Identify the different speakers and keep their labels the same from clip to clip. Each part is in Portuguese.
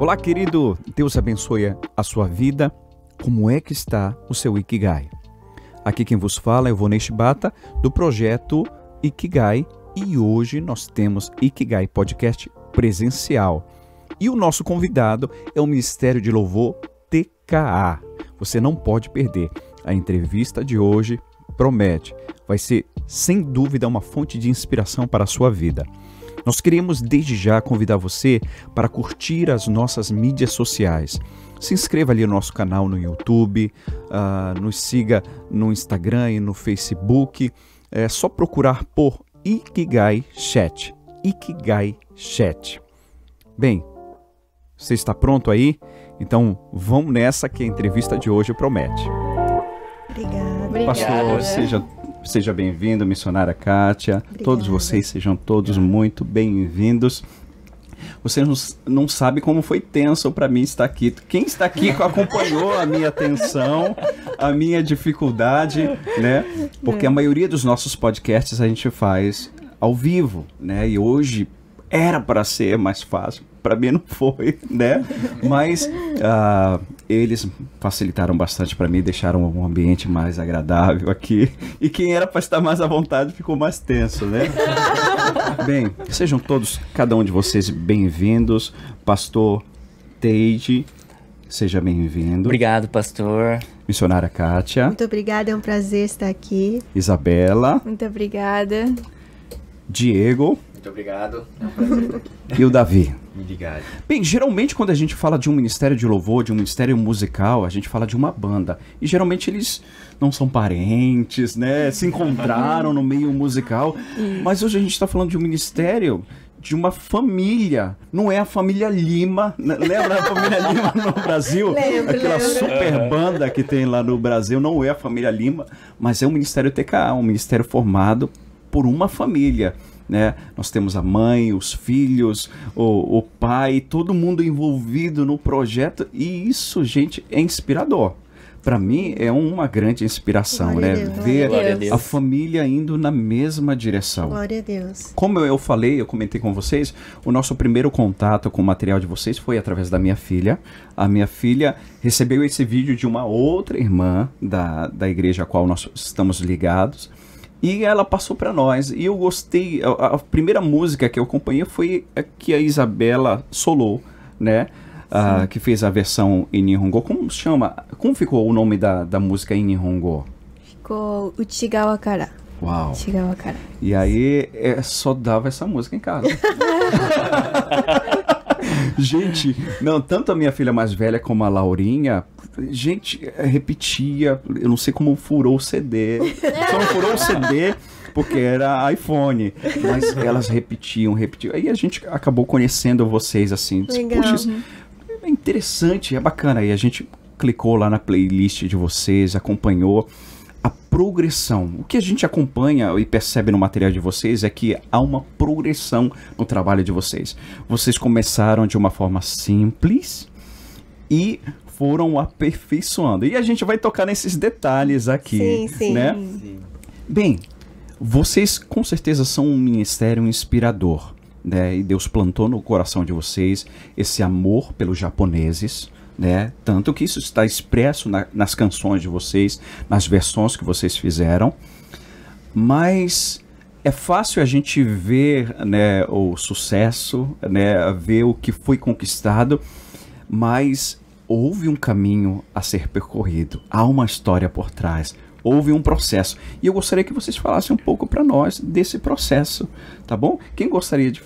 Speaker 1: Olá, querido. Deus abençoe a sua vida. Como é que está o seu Ikigai? Aqui quem vos fala é o Vonei Shibata, do projeto Ikigai. E hoje nós temos Ikigai Podcast presencial. E o nosso convidado é o Ministério de Louvor TKA. Você não pode perder. A entrevista de hoje promete. Vai ser, sem dúvida, uma fonte de inspiração para a sua vida. Nós queremos desde já convidar você para curtir as nossas mídias sociais. Se inscreva ali no nosso canal no YouTube, nos siga no Instagram e no Facebook. É só procurar por Ikigai Chat. Ikigai Chat. Bem, você está pronto aí? Então vamos nessa que a entrevista de hoje promete.
Speaker 2: Obrigada.
Speaker 1: Pastor, seja bem-vindo, missionária Kátia.
Speaker 2: Obrigada.
Speaker 1: Todos vocês sejam todos muito bem-vindos. Você não sabe como foi tenso para mim estar aqui. Quem está aqui acompanhou a minha tensão, a minha dificuldade, né? Porque a maioria dos nossos podcasts a gente faz ao vivo, né? E hoje era para ser mais fácil. Para mim não foi, né? Mas eles facilitaram bastante para mim, deixaram um ambiente mais agradável aqui. E quem era para estar mais à vontade ficou mais tenso, né? Bem, sejam todos, cada um de vocês, bem-vindos. Pastor Teide, seja bem-vindo.
Speaker 3: Obrigado, pastor.
Speaker 1: Missionária Kátia.
Speaker 2: Muito obrigada, é um prazer estar aqui.
Speaker 1: Isabela.
Speaker 4: Muito obrigada.
Speaker 1: Diego.
Speaker 3: Muito obrigado. É um prazer estar aqui.
Speaker 1: E o Davi.
Speaker 3: Obrigado.
Speaker 1: Bem, geralmente quando a gente fala de um ministério de louvor, de um ministério musical, a gente fala de uma banda. E geralmente eles não são parentes, né? Se encontraram no meio musical. Mas hoje a gente está falando de um ministério de uma família. Não é a família Lima. Lembra a família Lima no Brasil? Aquela super banda que tem lá no Brasil. Não é a família Lima, mas é um ministério TKA, um ministério formado por uma família. Né? Nós temos a mãe, os filhos, o pai, todo mundo envolvido no projeto, e isso, gente, é inspirador. Para mim é uma grande inspiração,
Speaker 2: Glória
Speaker 1: né?
Speaker 2: a Deus.
Speaker 1: Ver
Speaker 3: Glória a Deus.
Speaker 1: a família indo na mesma direção.
Speaker 2: Glória a Deus.
Speaker 1: Como eu falei, eu comentei com vocês, o nosso primeiro contato com o material de vocês foi através da minha filha. A minha filha recebeu esse vídeo de uma outra irmã da igreja a qual nós estamos ligados. E ela passou para nós, e eu gostei. A primeira música que eu acompanhei foi a que a Isabela solou, né? Que fez a versão em Nihongo. Como chama? Como ficou o nome da música em Nihongo?
Speaker 4: Ficou Uchigawa Kara.
Speaker 1: Uau!
Speaker 4: Uchigawa Kara.
Speaker 1: E aí só dava essa música em casa. Gente, não, tanto a minha filha mais velha como a Laurinha, gente, repetia, eu não sei como furou o CD. Só não furou o CD porque era iPhone, mas elas repetiam. Aí a gente acabou conhecendo vocês assim.
Speaker 2: Legal.
Speaker 1: Puxa, isso é interessante, é bacana. Aí a gente clicou lá na playlist de vocês, acompanhou a progressão. O que a gente acompanha e percebe no material de vocês é que há uma progressão no trabalho de vocês. Vocês começaram de uma forma simples e foram aperfeiçoando. E a gente vai tocar nesses detalhes aqui,
Speaker 2: Sim.
Speaker 1: né?
Speaker 3: Sim.
Speaker 1: Bem, vocês com certeza são um ministério inspirador, né? E Deus plantou no coração de vocês esse amor pelos japoneses, né? Tanto que isso está expresso nas canções de vocês, nas versões que vocês fizeram. Mas é fácil a gente ver, né, o sucesso, né, ver o que foi conquistado, mas houve um caminho a ser percorrido, há uma história por trás. Houve um processo. E eu gostaria que vocês falassem um pouco para nós desse processo, tá bom? Quem gostaria de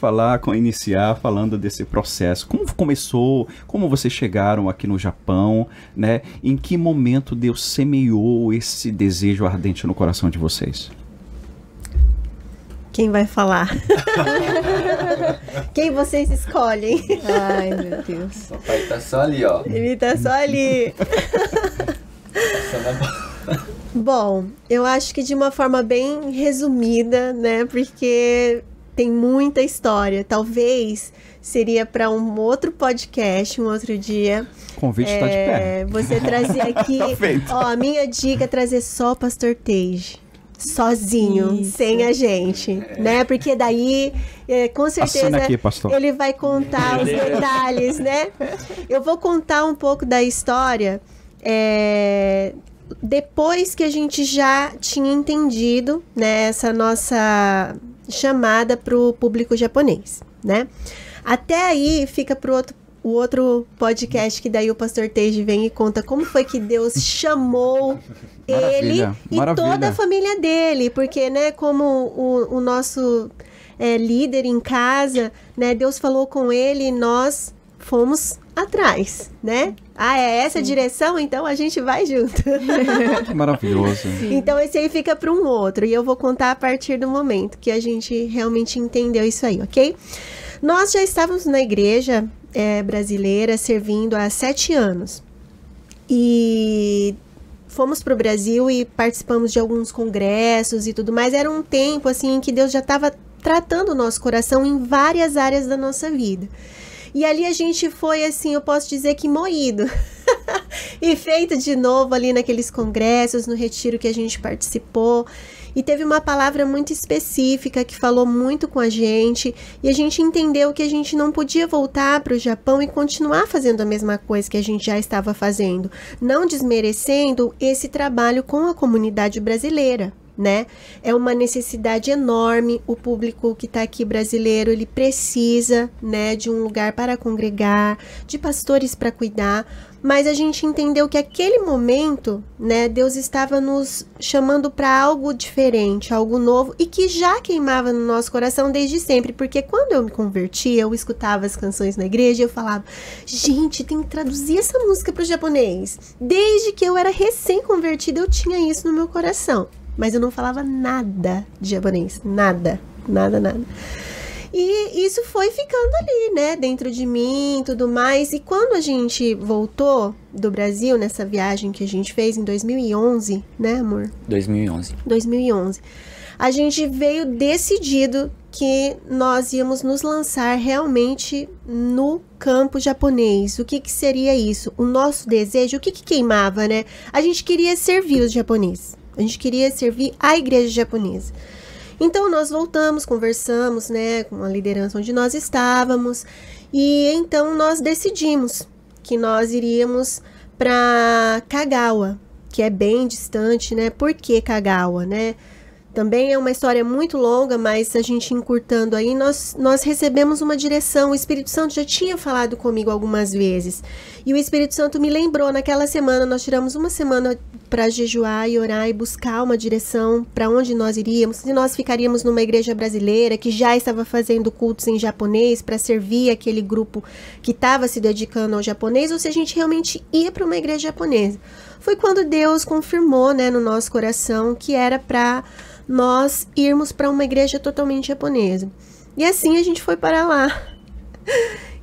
Speaker 1: iniciar falando desse processo? Como começou? Como vocês chegaram aqui no Japão, né? Em que momento Deus semeou esse desejo ardente no coração de vocês?
Speaker 2: Quem vai falar? Quem vocês escolhem?
Speaker 4: Ai, meu Deus.
Speaker 3: O papai tá só ali, ó.
Speaker 2: Ele tá só ali.
Speaker 3: Só na...
Speaker 2: Bom, eu acho que de uma forma bem resumida, né? Porque tem muita história. Talvez seria para um outro podcast, um outro dia.
Speaker 1: O convite está de pé.
Speaker 2: Você trazer aqui.
Speaker 1: Tá feito.
Speaker 2: Ó, a minha dica é trazer só o Pastor Teide. sozinho,
Speaker 4: Isso.
Speaker 2: sem a gente, né? Porque daí, com certeza,
Speaker 1: Assina aqui, pastor.
Speaker 2: ele vai contar os detalhes, né? Eu vou contar um pouco da história depois que a gente já tinha entendido, né, essa nossa chamada para o público japonês, né? Até aí fica para o outro podcast que daí o pastor Teiji vem e conta como foi que Deus chamou ele e toda a família dele, porque, né, como o nosso líder em casa, né, Deus falou com ele e nós fomos atrás, né? Ah, é essa a direção? Então a gente vai junto.
Speaker 1: Que maravilhoso.
Speaker 2: Então esse aí fica para um outro e eu vou contar a partir do momento que a gente realmente entendeu isso aí, ok? Nós já estávamos na igreja brasileira servindo há 7 anos e fomos para o Brasil e participamos de alguns congressos e tudo mais. Era um tempo assim em que Deus já estava tratando o nosso coração em várias áreas da nossa vida. E ali a gente foi, assim, eu posso dizer que moído. E feito de novo ali naqueles congressos, no retiro que a gente participou. E teve uma palavra muito específica que falou muito com a gente. E a gente entendeu que a gente não podia voltar para o Japão e continuar fazendo a mesma coisa que a gente já estava fazendo. Não desmerecendo esse trabalho com a comunidade brasileira, né? É uma necessidade enorme. O público que está aqui brasileiro, ele precisa, né, de um lugar para congregar, de pastores para cuidar, mas a gente entendeu que aquele momento, né, Deus estava nos chamando para algo diferente, algo novo e que já queimava no nosso coração desde sempre, porque quando eu me converti, eu escutava as canções na igreja e eu falava, gente, tem que traduzir essa música para o japonês. Desde que eu era recém-convertida, eu tinha isso no meu coração. Mas eu não falava nada de japonês, nada. E isso foi ficando ali, né, dentro de mim e tudo mais. E quando a gente voltou do Brasil, nessa viagem que a gente fez em 2011, né, amor? 2011. A gente veio decidido que nós íamos nos lançar realmente no campo japonês. O que seria isso? O nosso desejo, o que queimava, né? A gente queria servir os japoneses. A gente queria servir a igreja japonesa. Então, nós voltamos, conversamos, né, com a liderança onde nós estávamos. E então, nós decidimos que nós iríamos para Kagawa, que é bem distante, né? Por que Kagawa, né? Também é uma história muito longa, mas a gente encurtando aí, nós recebemos uma direção. O Espírito Santo já tinha falado comigo algumas vezes. E o Espírito Santo me lembrou, naquela semana, nós tiramos uma semana para jejuar e orar e buscar uma direção para onde nós iríamos. Se nós ficaríamos numa igreja brasileira que já estava fazendo cultos em japonês para servir aquele grupo que estava se dedicando ao japonês, ou se a gente realmente ia para uma igreja japonesa. Foi quando Deus confirmou, né, no nosso coração que era para nós irmos para uma igreja totalmente japonesa. E assim a gente foi para lá,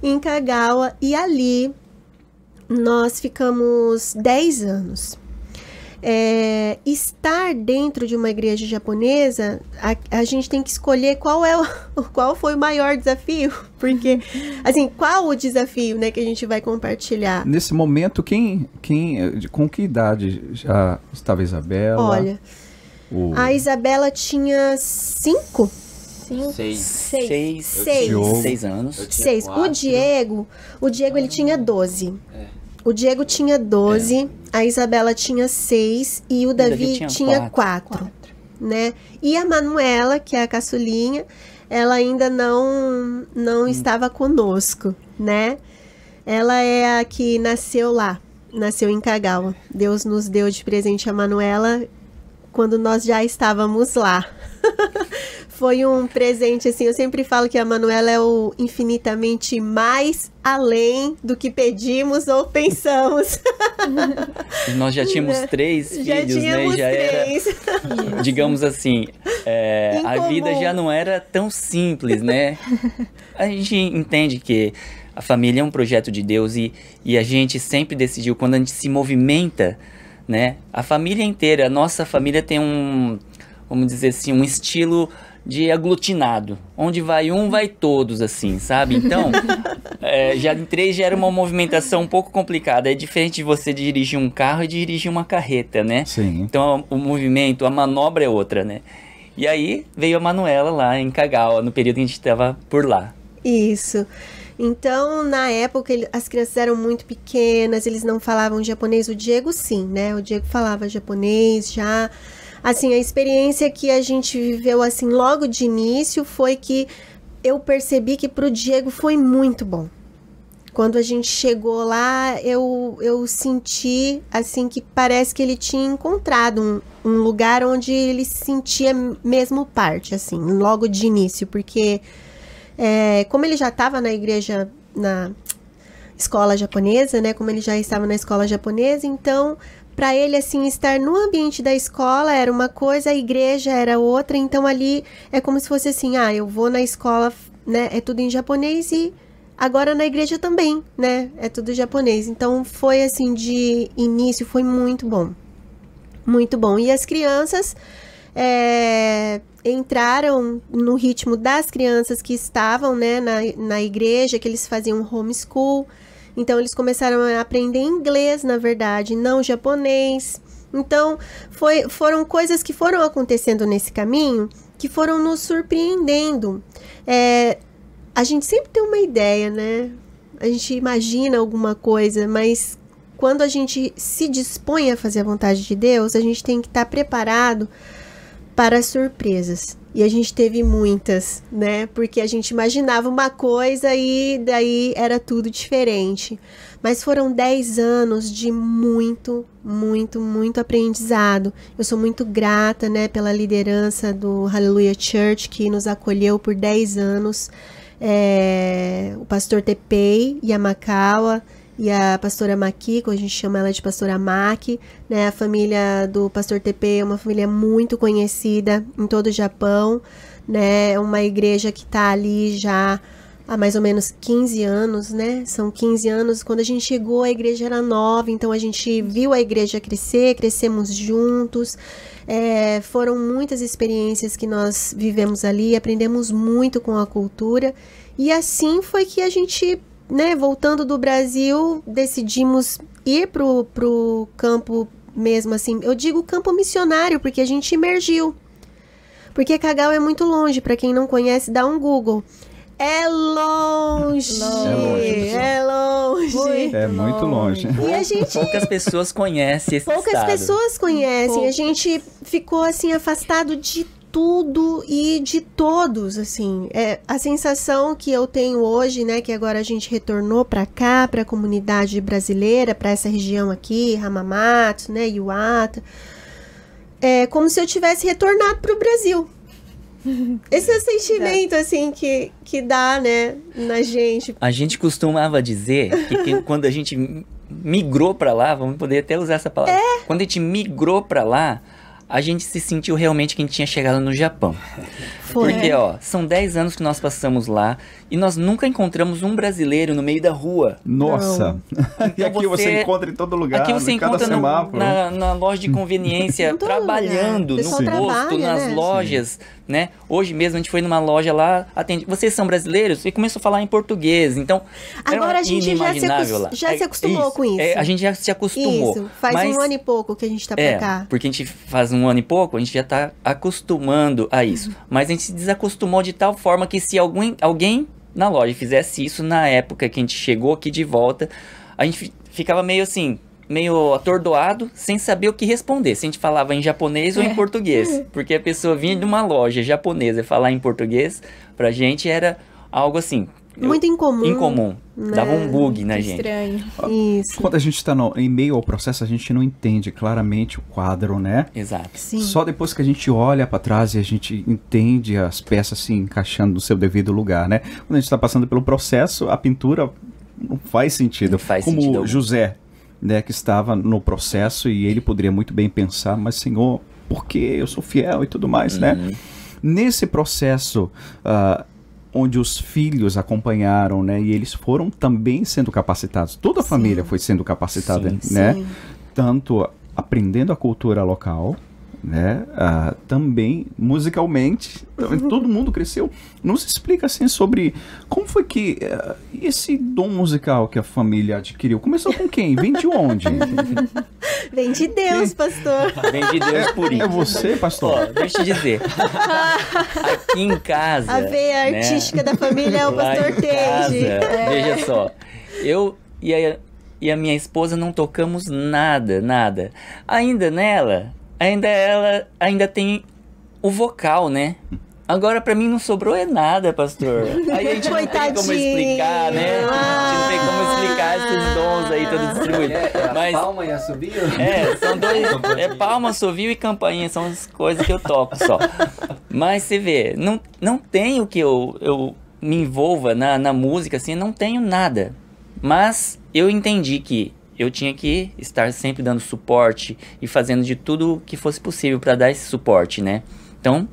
Speaker 2: em Kagawa, e ali nós ficamos 10 anos. Estar dentro de uma igreja japonesa, a gente tem que escolher qual foi o maior desafio, porque, assim, qual o desafio, né, que a gente vai compartilhar?
Speaker 1: Nesse momento, com que idade já estava Isabela?
Speaker 2: Olha, a Isabela tinha 5?
Speaker 3: 6 anos.
Speaker 2: 6. O Diego ele tinha 12. O Diego tinha 12, a Isabela tinha 6 e o Davi tinha 4, né? E a Manuela, que é a caçulinha, ela ainda não estava conosco, né? Ela é a que nasceu em Kagawa. Deus nos deu de presente a Manuela quando nós já estávamos lá. Foi um presente, assim, eu sempre falo que a Manuela é o infinitamente mais além do que pedimos ou pensamos.
Speaker 3: Nós já tínhamos 3 filhos, né? Já 3. Era, digamos assim, a vida já não era tão simples, né? A gente entende que a família é um projeto de Deus e a gente sempre decidiu, quando a gente se movimenta, né? A família inteira, a nossa família tem vamos dizer assim, um estilo de aglutinado. Onde vai um, vai todos, assim, sabe? Então, já em 3 já era uma movimentação um pouco complicada. É diferente de você dirigir um carro e dirigir uma carreta, né?
Speaker 1: Sim.
Speaker 3: Então, o movimento, a manobra é outra, né? E aí, veio a Manuela lá em Kagawa, no período que a gente estava por lá.
Speaker 2: Isso. Então, na época, as crianças eram muito pequenas, eles não falavam japonês. O Diego, sim, né? O Diego falava japonês já. Assim, a experiência que a gente viveu, assim, logo de início foi que eu percebi que pro Diego foi muito bom. Quando a gente chegou lá, eu senti, assim, que parece que ele tinha encontrado um lugar onde ele se sentia mesmo parte, assim, logo de início. Porque, como ele já estava na igreja, na escola japonesa, né? Como ele já estava na escola japonesa, então, para ele, assim, estar no ambiente da escola era uma coisa, a igreja era outra. Então, ali é como se fosse assim, eu vou na escola, né? É tudo em japonês e agora na igreja também, né? É tudo japonês. Então, foi assim, de início, foi muito bom. Muito bom. E as crianças entraram no ritmo das crianças que estavam, né, na igreja, que eles faziam homeschool. Então, eles começaram a aprender inglês, na verdade, não japonês. Então, foram coisas que foram acontecendo nesse caminho, que foram nos surpreendendo. A gente sempre tem uma ideia, né? A gente imagina alguma coisa, mas quando a gente se dispõe a fazer a vontade de Deus, a gente tem que estar preparado para as surpresas. E a gente teve muitas, né? Porque a gente imaginava uma coisa e daí era tudo diferente. Mas foram 10 anos de muito, muito, muito aprendizado. Eu sou muito grata, né, pela liderança do Hallelujah Church, que nos acolheu por 10 anos. O pastor Tepei Yamakawa e a pastora Makiko, a gente chama ela de pastora Maki, né? A família do pastor Tepei é uma família muito conhecida em todo o Japão, né? É uma igreja que está ali já há mais ou menos 15 anos, né? São 15 anos. Quando a gente chegou, a igreja era nova, então a gente viu a igreja crescer, crescemos juntos. Foram muitas experiências que nós vivemos ali, aprendemos muito com a cultura. E assim foi que a gente, né, voltando do Brasil, decidimos ir pro campo mesmo, assim. Eu digo campo missionário, porque a gente emergiu. Porque Kagawa é muito longe, para quem não conhece, dá um Google. É longe. É longe.
Speaker 1: É muito longe.
Speaker 2: E a gente...
Speaker 3: Poucas pessoas conhecem esse
Speaker 2: Poucas
Speaker 3: estado.
Speaker 2: pessoas conhecem. A gente ficou, assim, afastado de tudo e de todos, assim. A sensação que eu tenho hoje, né, que agora a gente retornou para cá, para a comunidade brasileira, para essa região aqui, Hamamatsu, né, Iwata, é como se eu tivesse retornado para o Brasil. Esse é o sentimento, assim, que dá, né, na gente.
Speaker 3: A gente costumava dizer que quando a gente migrou para lá, vamos poder até usar essa palavra. Quando a gente migrou para lá, a gente se sentiu realmente que a gente tinha chegado no Japão. Porque, são 10 anos que nós passamos lá e nós nunca encontramos um brasileiro no meio da rua.
Speaker 1: Nossa!
Speaker 3: Então
Speaker 1: e aqui você encontra em todo lugar,
Speaker 3: aqui você encontra na loja de conveniência, trabalhando, no posto, nas lojas, né? Hoje mesmo a gente foi numa loja lá, vocês são brasileiros? E começou a falar em português, então
Speaker 2: agora a gente já se acostumou com isso.
Speaker 3: A gente já se acostumou.
Speaker 2: Isso, faz um ano e pouco que a gente tá pra cá.
Speaker 3: Porque a gente faz um ano e pouco, a gente já tá acostumando a isso. Mas a gente se desacostumou de tal forma que se alguém na loja fizesse isso na época que a gente chegou aqui de volta, a gente ficava meio assim, meio atordoado, sem saber o que responder. Se a gente falava em japonês ou em português. Porque a pessoa vinha de uma loja japonesa e falar em português, pra gente era algo assim...
Speaker 2: Muito incomum.
Speaker 3: Né? Dava um bug na gente.
Speaker 4: Estranho.
Speaker 2: Isso.
Speaker 1: Quando a gente está em meio ao processo, a gente não entende claramente o quadro, né?
Speaker 3: Exato.
Speaker 2: Sim.
Speaker 1: Só depois que a gente olha para trás e a gente entende as peças se encaixando no seu devido lugar, né? Quando a gente está passando pelo processo, a pintura não faz sentido.
Speaker 3: Não faz
Speaker 1: Como
Speaker 3: sentido
Speaker 1: José, né, que estava no processo e ele poderia muito bem pensar, mas Senhor, por que eu sou fiel e tudo mais, né? Nesse processo... onde os filhos acompanharam, né? E eles foram também sendo capacitados. Toda a família foi sendo capacitada, né? Tanto aprendendo a cultura local, né? Também musicalmente, todo mundo cresceu. Nos explica assim sobre como foi que esse dom musical que a família adquiriu, começou com quem? Vem de onde?
Speaker 2: Vem de Deus, pastor.
Speaker 3: Vem de Deus por isso.
Speaker 1: É você, pastor?
Speaker 3: Ó, deixa eu te dizer. Aqui em casa,
Speaker 2: a veia artística da família é o pastor Teide.
Speaker 3: Veja só, eu e a minha esposa não tocamos nada. Ainda tem o vocal, né? Agora, pra mim, não sobrou nada, pastor. Aí a gente não tem como explicar, né? A gente não tem como explicar esses dons aí todos distribuídos.
Speaker 5: Mas palma e assovio?
Speaker 3: São dois. Palma, assovio e campainha, são as coisas que eu toco só. Mas você vê, não tenho que eu me envolva na música, assim, não tenho nada. Mas eu entendi que eu tinha que estar sempre dando suporte e fazendo de tudo que fosse possível para dar esse suporte, né? Então,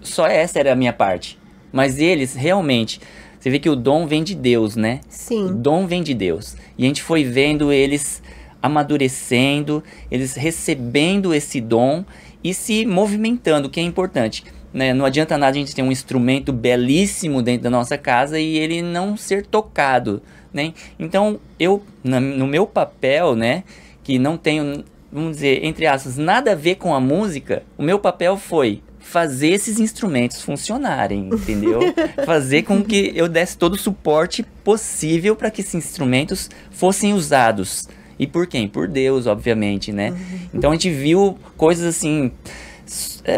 Speaker 3: só essa era a minha parte. Mas eles, realmente, você vê que o dom vem de Deus, né?
Speaker 2: Sim.
Speaker 3: O dom vem de Deus. E a gente foi vendo eles amadurecendo, eles recebendo esse dom e se movimentando, que é importante, né? Não adianta nada a gente ter um instrumento belíssimo dentro da nossa casa e ele não ser tocado, né? Então, eu, no meu papel, né, que não tenho, vamos dizer, entre aspas, nada a ver com a música, o meu papel foi fazer esses instrumentos funcionarem, entendeu? Fazer com que eu desse todo o suporte possível para que esses instrumentos fossem usados. E por quem? Por Deus, obviamente, né? Então, a gente viu coisas assim,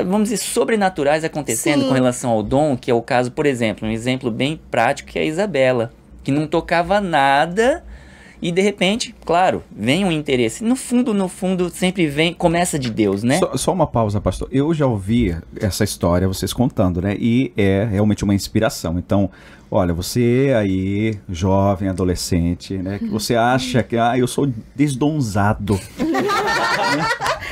Speaker 3: vamos dizer, sobrenaturais acontecendo. Sim. Com relação ao dom, que é o caso, por exemplo, um exemplo bem prático, que é a Isabela, que não tocava nada e de repente, claro, vem um interesse. No fundo, sempre começa de Deus, né?
Speaker 1: Só uma pausa, pastor. Eu já ouvi essa história, vocês contando, né? E é realmente uma inspiração. Então, olha, você aí, jovem, adolescente, né? Que você acha que, eu sou desdonzado.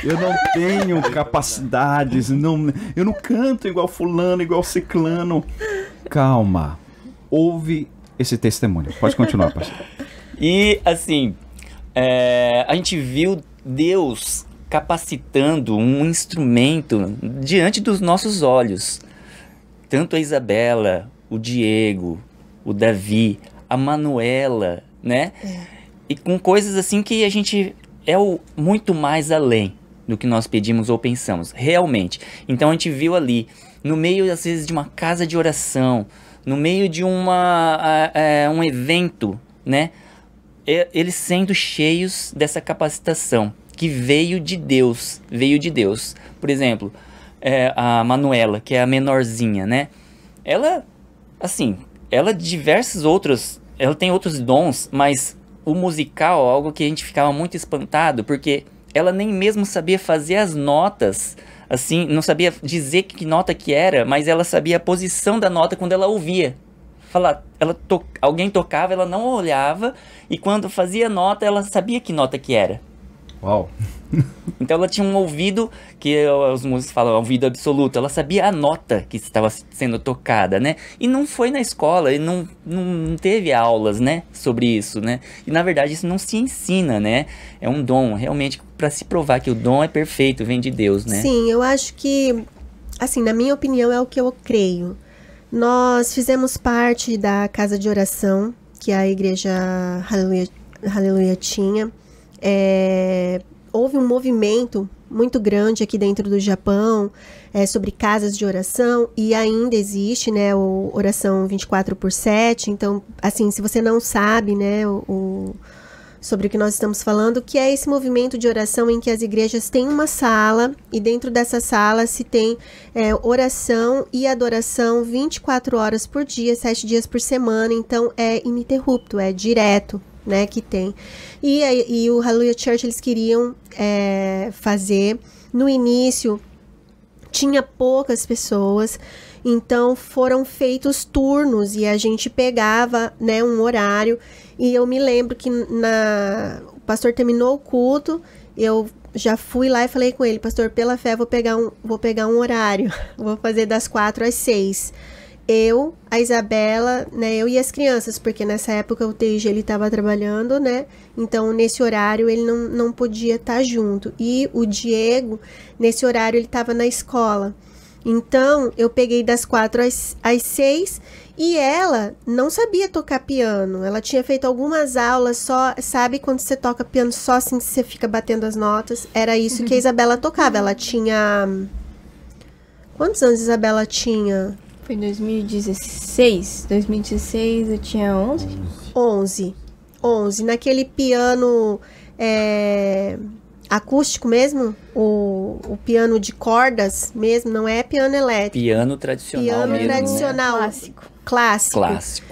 Speaker 1: Eu não tenho capacidades, eu não canto igual fulano, igual ciclano. Calma, ouve esse testemunho. Pode continuar, pastor.
Speaker 3: E assim, a gente viu Deus capacitando um instrumento diante dos nossos olhos. Tanto a Isabela, o Diego, o Davi, a Manuela, né? E com coisas assim que a gente muito mais além do que nós pedimos ou pensamos, realmente. Então a gente viu ali, no meio às vezes de uma casa de oração, no meio de um evento, né? Eles sendo cheios dessa capacitação que veio de Deus. Por exemplo, a Manuela, que é a menorzinha, né? Ela diversos outros, ela tem outros dons, mas o musical é algo que a gente ficava muito espantado, porque ela nem mesmo sabia fazer as notas, assim, não sabia dizer que nota que era, mas ela sabia a posição da nota quando ela ouvia. Alguém tocava, ela não olhava, e quando fazia nota, ela sabia que nota que era.
Speaker 1: Uau!
Speaker 3: Então ela tinha um ouvido, que os músicos falam, ouvido absoluto. Ela sabia a nota que estava sendo tocada, né? E não foi na escola, e não teve aulas, né, sobre isso, né? E na verdade isso não se ensina, né? É um dom, realmente, para se provar que o dom é perfeito, vem de Deus, né?
Speaker 2: Sim, eu acho que, assim, na minha opinião, é o que eu creio. Nós fizemos parte da casa de oração que a igreja Aleluia tinha. Houve um movimento muito grande aqui dentro do Japão sobre casas de oração, e ainda existe, né, o oração 24/7. Então, assim, se você não sabe, né, sobre o que nós estamos falando, que é esse movimento de oração em que as igrejas têm uma sala, e dentro dessa sala se tem oração e adoração 24 horas por dia, 7 dias por semana. Então é ininterrupto, é direto, né, que tem. E o Hallelujah Church, eles queriam fazer, no início tinha poucas pessoas, então foram feitos turnos e a gente pegava, né, um horário. E eu me lembro que o pastor terminou o culto, eu já fui lá e falei com ele: pastor, pela fé vou pegar um horário, vou fazer das 4 às 6. eu, a Isabela, né, eu e as crianças, porque nessa época o TG ele estava trabalhando, né, então nesse horário ele não podia estar junto, e o Diego, nesse horário ele estava na escola, então eu peguei das 4 às 6, e ela não sabia tocar piano, ela tinha feito algumas aulas só, sabe quando você toca piano só assim, você fica batendo as notas, era isso que a Isabela tocava, ela tinha... Quantos anos a Isabela tinha?
Speaker 4: Foi em 2016. 2016 eu tinha 11.
Speaker 2: 11. Naquele piano acústico mesmo? O piano de cordas mesmo, não é piano elétrico.
Speaker 3: Piano tradicional
Speaker 2: piano
Speaker 3: mesmo,
Speaker 2: tradicional.
Speaker 3: Né?
Speaker 2: Clássico.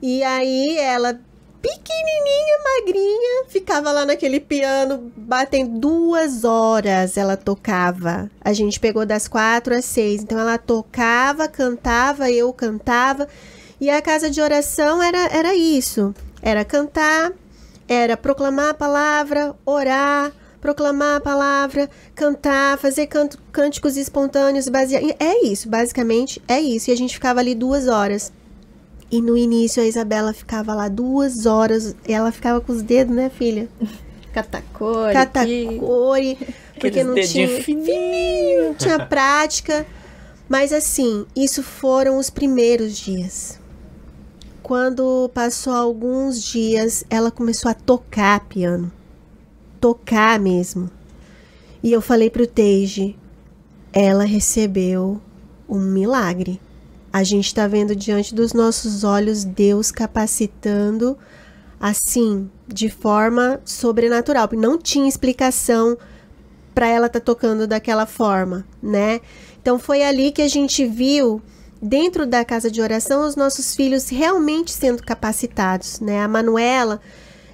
Speaker 2: E aí ela, pequenininha, magrinha, ficava lá naquele piano, batendo 2 horas ela tocava. A gente pegou das 4 às 6, então ela tocava, cantava, eu cantava, e a casa de oração era isso, era cantar, era proclamar a palavra, orar, proclamar a palavra, cantar, fazer cânticos espontâneos, é isso, basicamente é isso, e a gente ficava ali 2 horas. E no início a Isabela ficava lá 2 horas, e ela ficava com os dedos, né, filha? Catacore, porque não tinha fininho, tinha prática. Mas assim, isso foram os primeiros dias. Quando passou alguns dias, ela começou a tocar piano. Tocar mesmo. E eu falei pro Teiji, ela recebeu um milagre. A gente está vendo diante dos nossos olhos Deus capacitando assim, de forma sobrenatural. Porque não tinha explicação para ela estar tocando daquela forma, né? Então foi ali que a gente viu, dentro da casa de oração, os nossos filhos realmente sendo capacitados, né? A Manuela,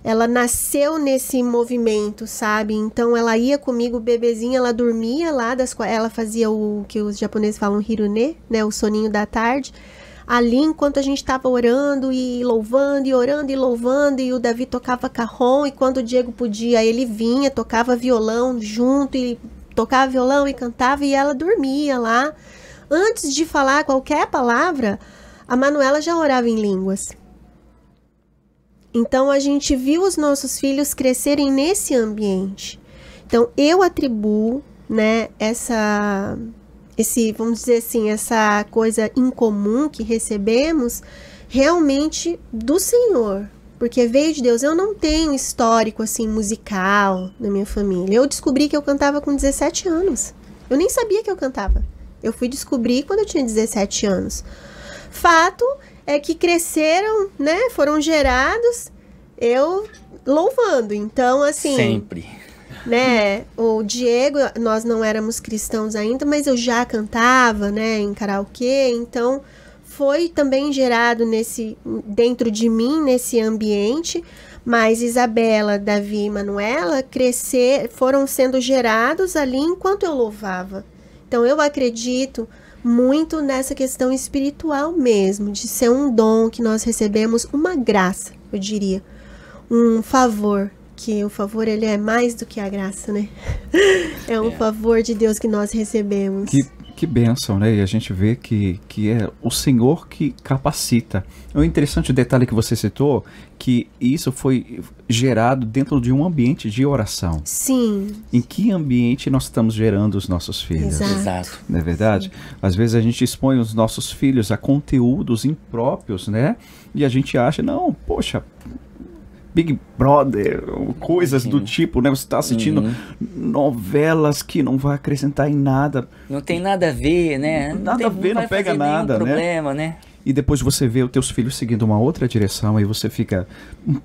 Speaker 2: ela nasceu nesse movimento, sabe? Então ela ia comigo, bebezinha, ela dormia lá, ela fazia o que os japoneses falam hirune, né? O soninho da tarde. Ali, enquanto a gente estava orando e louvando, e orando e louvando, e o Davi tocava carrom, e quando o Diego podia, ele vinha, tocava violão junto, e tocava violão e cantava, e ela dormia lá. Antes de falar qualquer palavra, a Manuela já orava em línguas. Então, a gente viu os nossos filhos crescerem nesse ambiente. Então, eu atribuo, né, vamos dizer assim, essa coisa incomum que recebemos, realmente do Senhor. Porque veio de Deus. Eu não tenho histórico, assim, musical na minha família. Eu descobri que eu cantava com 17 anos. Eu nem sabia que eu cantava. Eu fui descobrir quando eu tinha 17 anos. Fato é que cresceram, né? Foram gerados eu louvando. Então, assim...
Speaker 3: Sempre.
Speaker 2: Né? O Diego, nós não éramos cristãos ainda, mas eu já cantava, né? Em karaokê. Então, foi também gerado dentro de mim, nesse ambiente. Mas Isabela, Davi e Manuela foram sendo gerados ali enquanto eu louvava. Então, eu acredito muito nessa questão espiritual mesmo, de ser um dom que nós recebemos, uma graça, eu diria, um favor, que o favor ele é mais do que a graça, né? É um favor de Deus que nós recebemos.
Speaker 1: Que bênção, né? E a gente vê que é o Senhor que capacita. É um interessante detalhe que você citou, que isso foi gerado dentro de um ambiente de oração.
Speaker 2: Sim.
Speaker 1: Em que ambiente nós estamos gerando os nossos filhos?
Speaker 3: Exato.
Speaker 1: Não é verdade? Sim. Às vezes a gente expõe os nossos filhos a conteúdos impróprios, né? E a gente acha, não, poxa... Big Brother, coisas do tipo, né? Você está assistindo novelas que não vai acrescentar em nada.
Speaker 3: Não tem nada a ver, né?
Speaker 1: Nada a ver, não pega nada, né?
Speaker 3: Problema, né?
Speaker 1: E depois você vê os teus filhos seguindo uma outra direção e você fica,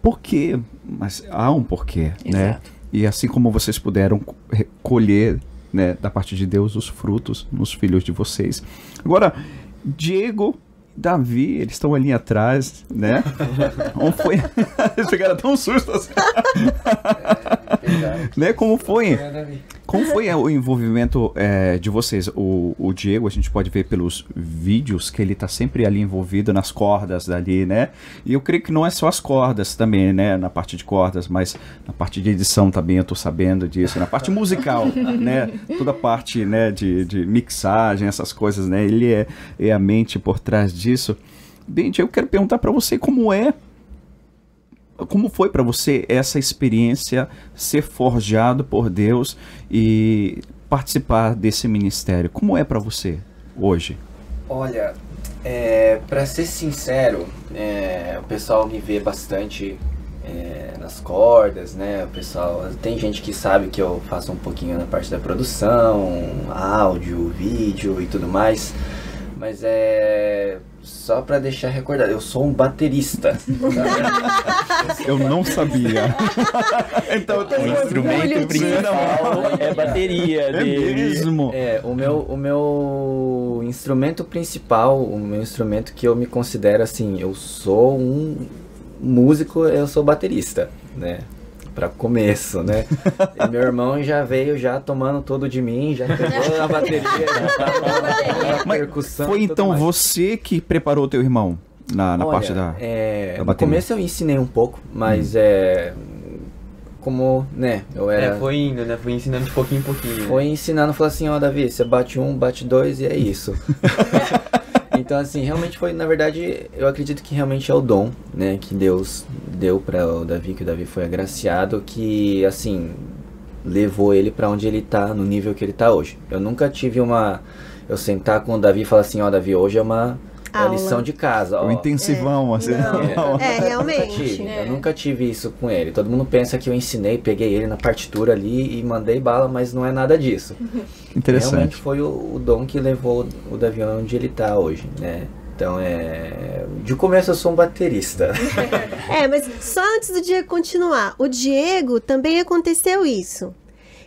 Speaker 1: por quê? Mas há um porquê, né? E assim como vocês puderam colher, né, da parte de Deus os frutos nos filhos de vocês. Agora, Diego... Davi, eles estão ali atrás, né? Eles ficaram tão sustos assim. Né? Como foi? Como foi o envolvimento de vocês? O Diego, a gente pode ver pelos vídeos que ele está sempre ali envolvido nas cordas dali, né? E eu creio que não é só as cordas também, né? Na parte de cordas, mas na parte de edição também eu estou sabendo disso. Na parte musical, né? Toda a parte, né, de mixagem, essas coisas, né? Ele é a mente por trás disso. Bem, eu quero perguntar para você como foi para você essa experiência, ser forjado por Deus e participar desse ministério? Como é para você hoje?
Speaker 5: Olha, para ser sincero, o pessoal me vê bastante nas cordas, né? O pessoal, tem gente que sabe que eu faço um pouquinho na parte da produção, áudio, vídeo e tudo mais, mas só pra deixar recordado, eu sou um baterista.
Speaker 1: Eu não sabia.
Speaker 3: Então, o instrumento principal é bateria dele.
Speaker 1: Mesmo?
Speaker 5: O meu instrumento principal, o meu instrumento que eu me considero assim, eu sou um músico, eu sou baterista, né? Pra começo, né? E meu irmão já veio tomando tudo de mim, já pegou a bateria, já
Speaker 1: a percussão. Foi então mais. Você que preparou o teu irmão na parte da bateria?
Speaker 5: No começo eu ensinei um pouco, mas como, né, eu era...
Speaker 3: foi indo, né? Foi ensinando de pouquinho em pouquinho.
Speaker 5: Foi ensinando, falou assim, Davi, você bate 1, bate 2 e é isso. Então, assim, realmente foi, na verdade, eu acredito que realmente é o dom, né, que Deus deu para o Davi, que o Davi foi agraciado, que, assim, levou ele para onde ele tá, no nível que ele tá hoje. Eu nunca tive eu sentar com o Davi e falar assim, Davi, hoje é uma lição de casa.
Speaker 1: Um intensivão, assim.
Speaker 2: Realmente.
Speaker 5: Eu nunca tive isso com ele. Todo mundo pensa que eu ensinei, peguei ele na partitura ali e mandei bala, mas não é nada disso.
Speaker 1: Interessante.
Speaker 5: Realmente foi o dom que levou o Davi onde ele tá hoje, né? Então, de começo eu sou um baterista.
Speaker 2: Mas só antes do Diego continuar, o Diego também aconteceu isso.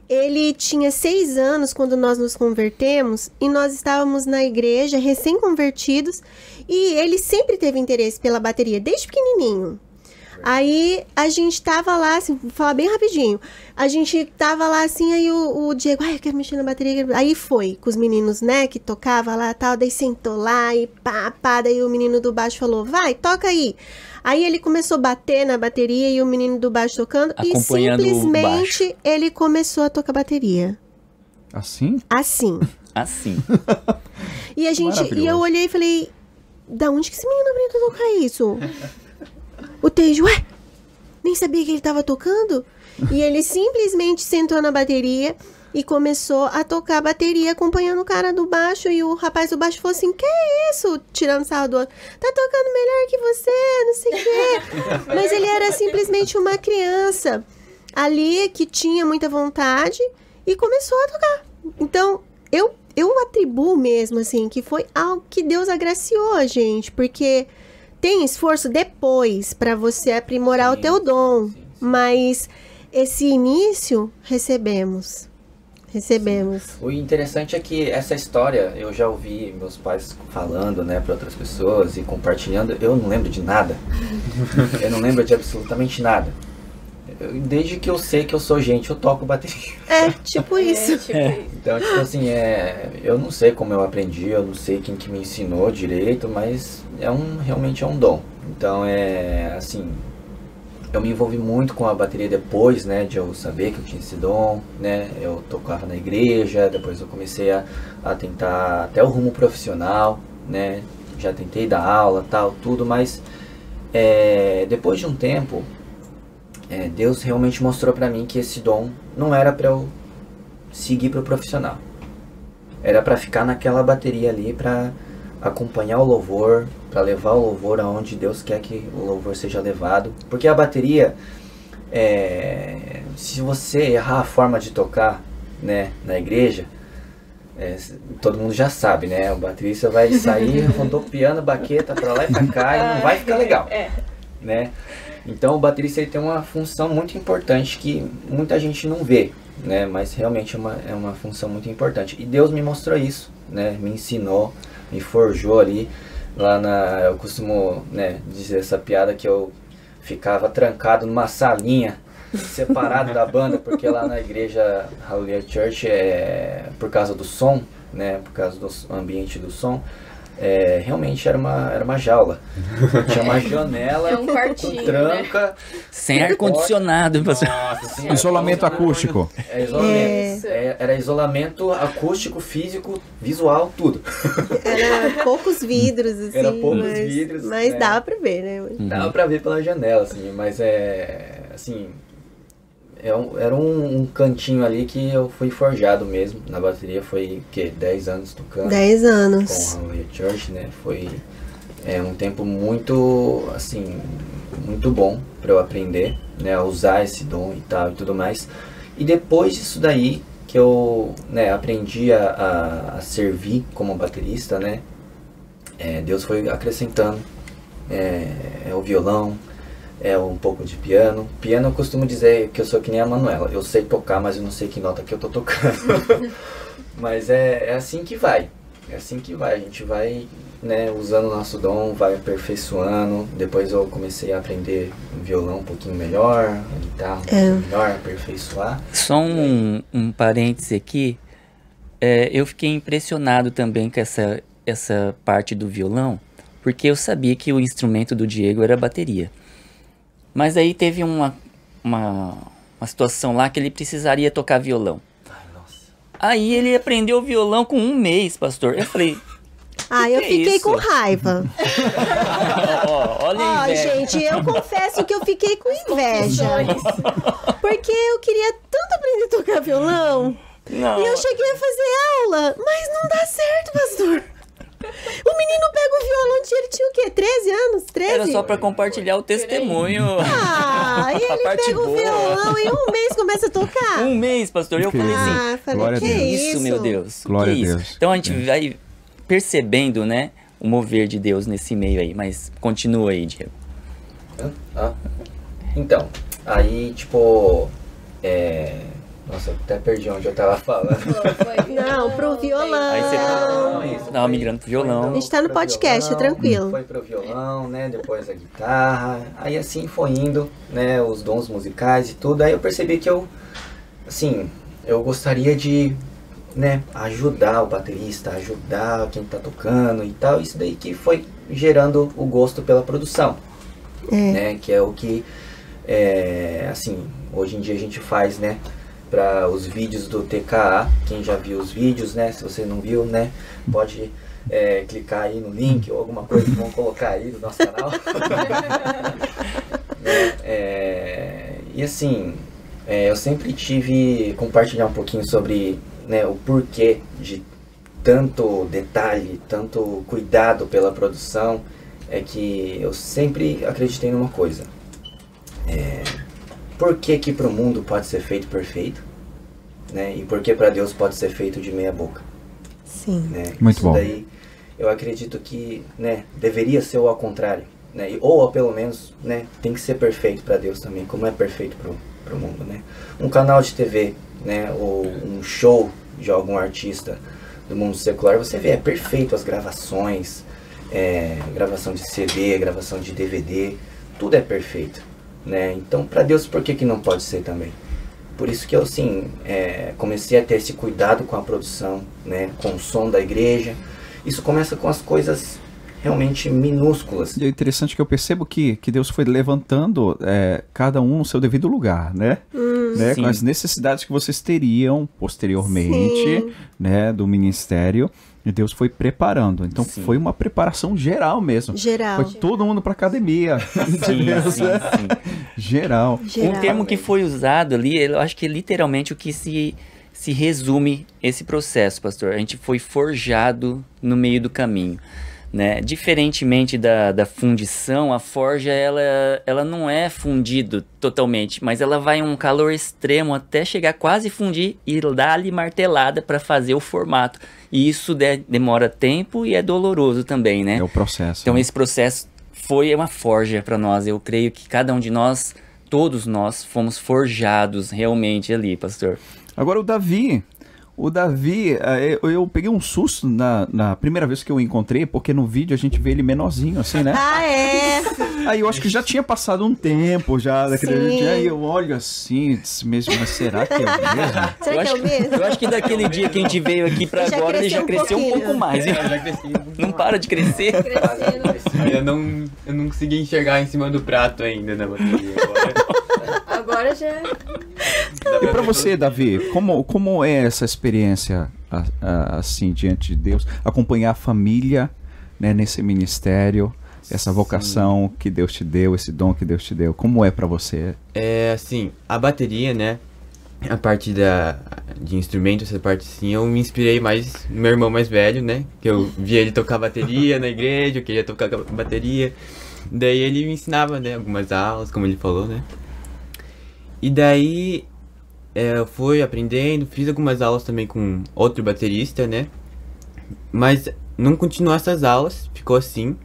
Speaker 2: Ele tinha 6 anos quando nós nos convertemos e nós estávamos na igreja, recém-convertidos, e ele sempre teve interesse pela bateria, desde pequenininho. Aí a gente tava lá, assim, vou falar bem rapidinho, a gente tava lá assim, aí o Diego, eu quero mexer na bateria, aí foi com os meninos, né, que tocava lá e tal, daí sentou lá e pá, daí o menino do baixo falou, vai, toca aí. Aí ele começou a bater na bateria e o menino do baixo tocando e simplesmente ele começou a tocar bateria.
Speaker 1: Assim?
Speaker 2: Assim. E eu olhei e falei, da onde que esse menino aprendeu a tocar isso? O Tejo, nem sabia que ele tava tocando? E ele simplesmente sentou na bateria e começou a tocar a bateria acompanhando o cara do baixo, e o rapaz do baixo falou assim, que é isso? Tirando sarro do outro, tá tocando melhor que você, não sei o quê. Mas ele era simplesmente uma criança ali que tinha muita vontade e começou a tocar. Então, eu atribuo mesmo, assim, que foi algo que Deus agraciou a gente, porque tem esforço depois para você aprimorar o teu dom, mas esse início recebemos.
Speaker 5: O interessante é que essa história eu já ouvi meus pais falando, né, para outras pessoas e compartilhando. Eu não lembro de nada. Eu não lembro de absolutamente nada. Desde que eu sei que eu sou gente, eu toco bateria.
Speaker 2: Tipo isso.
Speaker 5: Então, tipo assim, eu não sei como eu aprendi, eu não sei quem que me ensinou direito, mas realmente é um dom. Então, assim, eu me envolvi muito com a bateria depois, né, de eu saber que eu tinha esse dom, né, eu tocava na igreja, depois eu comecei a tentar até o rumo profissional, né, já tentei dar aula, tal, tudo, mas depois de um tempo, Deus realmente mostrou pra mim que esse dom não era pra eu seguir pro profissional, era pra ficar naquela bateria ali, pra acompanhar o louvor, para levar o louvor aonde Deus quer que o louvor seja levado. Porque a bateria, se você errar a forma de tocar, né, na igreja, todo mundo já sabe, né? O baterista vai sair rodopiando baqueta para lá e para cá e não vai ficar legal, né? Então o baterista ele tem uma função muito importante que muita gente não vê, né? Mas realmente é uma função muito importante. E Deus me mostrou isso, né? Me ensinou, me forjou ali. Eu costumo, né, dizer essa piada que eu ficava trancado numa salinha separado da banda, porque lá na igreja Hallelujah Church, por causa do som, né, por causa do ambiente do som, realmente era uma jaula. Tinha uma janela,
Speaker 4: um quartinho,
Speaker 5: com tranca,
Speaker 3: né? Sem ar-condicionado.
Speaker 1: Isolamento acústico.
Speaker 5: Isolamento. Era isolamento acústico, físico, visual, tudo.
Speaker 2: Era poucos vidros, assim.
Speaker 5: Era poucos vidros.
Speaker 2: Mas dava pra ver, né?
Speaker 5: Dava pra ver pela janela, assim, mas assim... Era um cantinho ali que eu fui forjado mesmo. Na bateria foi, 10 anos tocando.
Speaker 2: 10 anos.
Speaker 5: Com a Hallelujah Church, né? Foi um tempo muito, assim, muito bom para eu aprender, né? A usar esse dom e tal e tudo mais. E depois disso daí, que eu, né, aprendi a servir como baterista, né? Deus foi acrescentando o violão, um pouco de piano. Piano eu costumo dizer que eu sou que nem a Manuela. Eu sei tocar, mas eu não sei que nota que eu tô tocando. Mas é assim que vai. É assim que vai. A gente vai, né, usando o nosso dom, vai aperfeiçoando. Depois eu comecei a aprender violão um pouquinho melhor, a guitarra um pouquinho melhor, aperfeiçoar.
Speaker 3: Só um parêntese aqui. Eu fiquei impressionado também com essa parte do violão, porque eu sabia que o instrumento do Diego era a bateria. Mas aí teve uma situação lá que ele precisaria tocar violão.
Speaker 5: Ai, nossa.
Speaker 3: Aí ele aprendeu violão com 1 mês, pastor. Eu falei...
Speaker 2: eu fiquei com raiva.
Speaker 3: Olha a inveja.
Speaker 2: Gente, eu confesso que eu fiquei com inveja. Porque eu queria tanto aprender a tocar violão.
Speaker 3: Não.
Speaker 2: E eu cheguei a fazer aula, mas não dá certo, pastor. O menino pega o violão, ele tinha o quê? 13 anos? 13?
Speaker 3: Era só pra compartilhar o testemunho.
Speaker 2: E ele pega o violão e 1 mês começa a tocar.
Speaker 3: 1 mês, pastor. Eu falei assim,
Speaker 1: glória
Speaker 3: que é isso, meu Deus?
Speaker 1: Glória
Speaker 3: que
Speaker 1: a
Speaker 3: isso?
Speaker 1: Deus.
Speaker 3: Então a gente vai percebendo, né, o mover de Deus nesse meio aí. Mas continua aí, Diego.
Speaker 5: Então, aí, tipo... Nossa, eu até perdi onde eu tava falando.
Speaker 2: Não, pro violão.
Speaker 3: Aí você tava migrando pro violão.
Speaker 2: A gente tá no podcast, tranquilo.
Speaker 5: Foi pro violão, né? Depois a guitarra. Aí assim foi indo, né? Os dons musicais e tudo. Aí eu percebi que eu gostaria de, né, ajudar o baterista, ajudar quem tá tocando e tal. Isso daí que foi gerando o gosto pela produção. Né? Que é o que, assim, hoje em dia a gente faz, né? Para os vídeos do TKA, quem já viu os vídeos, né? Se você não viu, né? Pode clicar aí no link ou alguma coisa que vão colocar aí no nosso canal. E assim, eu sempre tive compartilhar um pouquinho sobre, né, o porquê de tanto detalhe, tanto cuidado pela produção. É que eu sempre acreditei numa coisa. Por que que para o mundo pode ser feito perfeito, né? E por que para Deus pode ser feito de meia boca?
Speaker 2: Sim.
Speaker 5: Né?
Speaker 1: Muito bom.
Speaker 5: Isso daí eu acredito que, né, deveria ser ao contrário, né? Ou pelo menos, né, tem que ser perfeito para Deus também, como é perfeito para o mundo, né? Um canal de TV, né, ou um show de algum artista do mundo secular, você vê, é perfeito as gravações, gravação de CD, gravação de DVD, tudo é perfeito. Né? Então, para Deus, por que não pode ser também? Por isso que eu, assim, comecei a ter esse cuidado com a produção, né? Com o som da igreja. Isso começa com as coisas realmente minúsculas.
Speaker 1: E é interessante que eu percebo que Deus foi levantando cada um no seu devido lugar, né? Com as necessidades que vocês teriam posteriormente, né, do ministério. E Deus foi preparando. Então foi uma preparação geral mesmo.
Speaker 2: Geral.
Speaker 1: Foi todo mundo para academia. Geral.
Speaker 3: Um termo que foi usado ali, eu acho que é literalmente o que se resume esse processo, pastor. A gente foi forjado no meio do caminho. Né? Diferentemente da fundição, a forja ela não é fundido totalmente, mas ela vai em um calor extremo até chegar quase a fundir e dar-lhe martelada para fazer o formato. E isso demora tempo e é doloroso também, né?
Speaker 1: É o processo.
Speaker 3: Então esse processo foi uma forja para nós. Eu creio que cada um de nós, todos nós, fomos forjados realmente ali, pastor.
Speaker 1: Agora o Davi O Davi, eu peguei um susto na primeira vez que eu o encontrei, porque no vídeo a gente vê ele menorzinho, assim, né?
Speaker 2: Ah, é?
Speaker 1: Aí eu acho que já tinha passado um tempo já daquele dia, aí eu olho assim, mesmo, mas será que é o mesmo?
Speaker 2: Será que é o mesmo?
Speaker 3: Eu acho que daquele dia que a gente veio aqui pra agora, ele já cresceu um pouco mais. Já cresci. Não para de crescer.
Speaker 6: Eu não consegui enxergar em cima do prato ainda na bateria.
Speaker 4: Agora já...
Speaker 1: E pra você, Davi, como é essa experiência, assim, diante de Deus? Acompanhar a família, né, nesse ministério, essa vocação que Deus te deu, esse dom que Deus te deu. Como é pra você?
Speaker 6: É, assim, a bateria, né, a parte de instrumentos, essa parte assim, eu me inspirei mais no meu irmão mais velho, né, que eu via ele tocar bateria na igreja, eu queria tocar bateria. Daí ele me ensinava, né, algumas aulas, como ele falou, né. E daí eu fui aprendendo, fiz algumas aulas também com outro baterista, né? Mas não continuou essas aulas, ficou assim.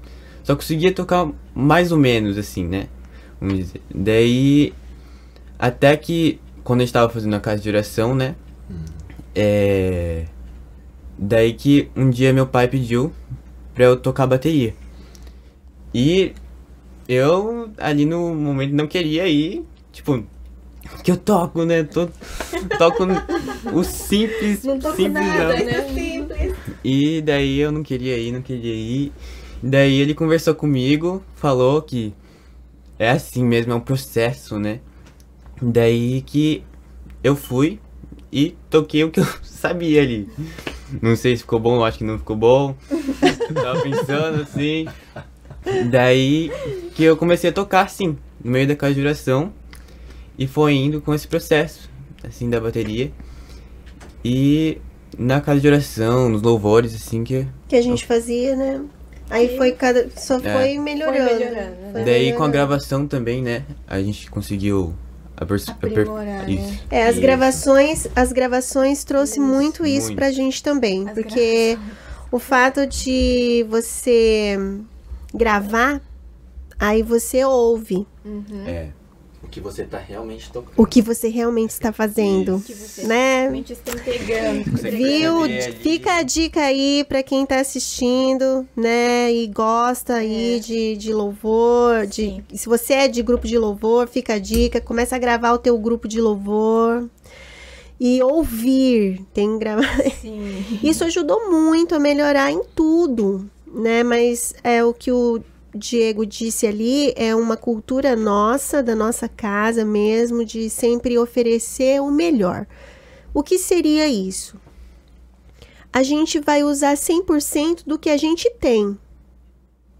Speaker 6: Só conseguia tocar mais ou menos assim, né? Vamos dizer. Daí, até que quando a gente tava fazendo a casa de oração, né? Daí que um dia meu pai pediu pra eu tocar bateria. E eu ali no momento não queria ir, tipo... Que eu toco, né? Toco o simples.
Speaker 4: Não toco
Speaker 6: simples,
Speaker 4: nada,
Speaker 6: não.
Speaker 4: né? Simples.
Speaker 6: E daí eu não queria ir. Daí ele conversou comigo, falou que é assim mesmo, é um processo, né? Daí que eu fui e toquei o que eu sabia ali. Não sei se ficou bom, eu acho que não ficou bom. Tava pensando assim. Daí que eu comecei a tocar assim, no meio da casa de oração. E foi indo com esse processo, assim, da bateria. E na casa de oração, nos louvores, assim, que
Speaker 2: a gente fazia, né? Aí foi foi melhorando.
Speaker 4: Foi melhorando.
Speaker 6: Daí melhorando. Com a gravação também, né? A gente conseguiu
Speaker 4: aprimorar, né?
Speaker 2: As gravações trouxe muito isso pra gente também. Porque o fato de você gravar, aí você ouve.
Speaker 5: O que você tá realmente tocando.
Speaker 2: O que você realmente está fazendo, né?
Speaker 4: Realmente está pegando.
Speaker 2: Viu? Fica a dica aí pra quem tá assistindo, né? E gosta aí de louvor. Se você é de grupo de louvor, fica a dica. Começa a gravar o teu grupo de louvor. E ouvir. Tem que gravar.
Speaker 4: Sim.
Speaker 2: Isso ajudou muito a melhorar em tudo, né? Mas é o que o Diego disse ali, é uma cultura nossa, da nossa casa mesmo, de sempre oferecer o melhor. O que seria isso? A gente vai usar 100% do que a gente tem.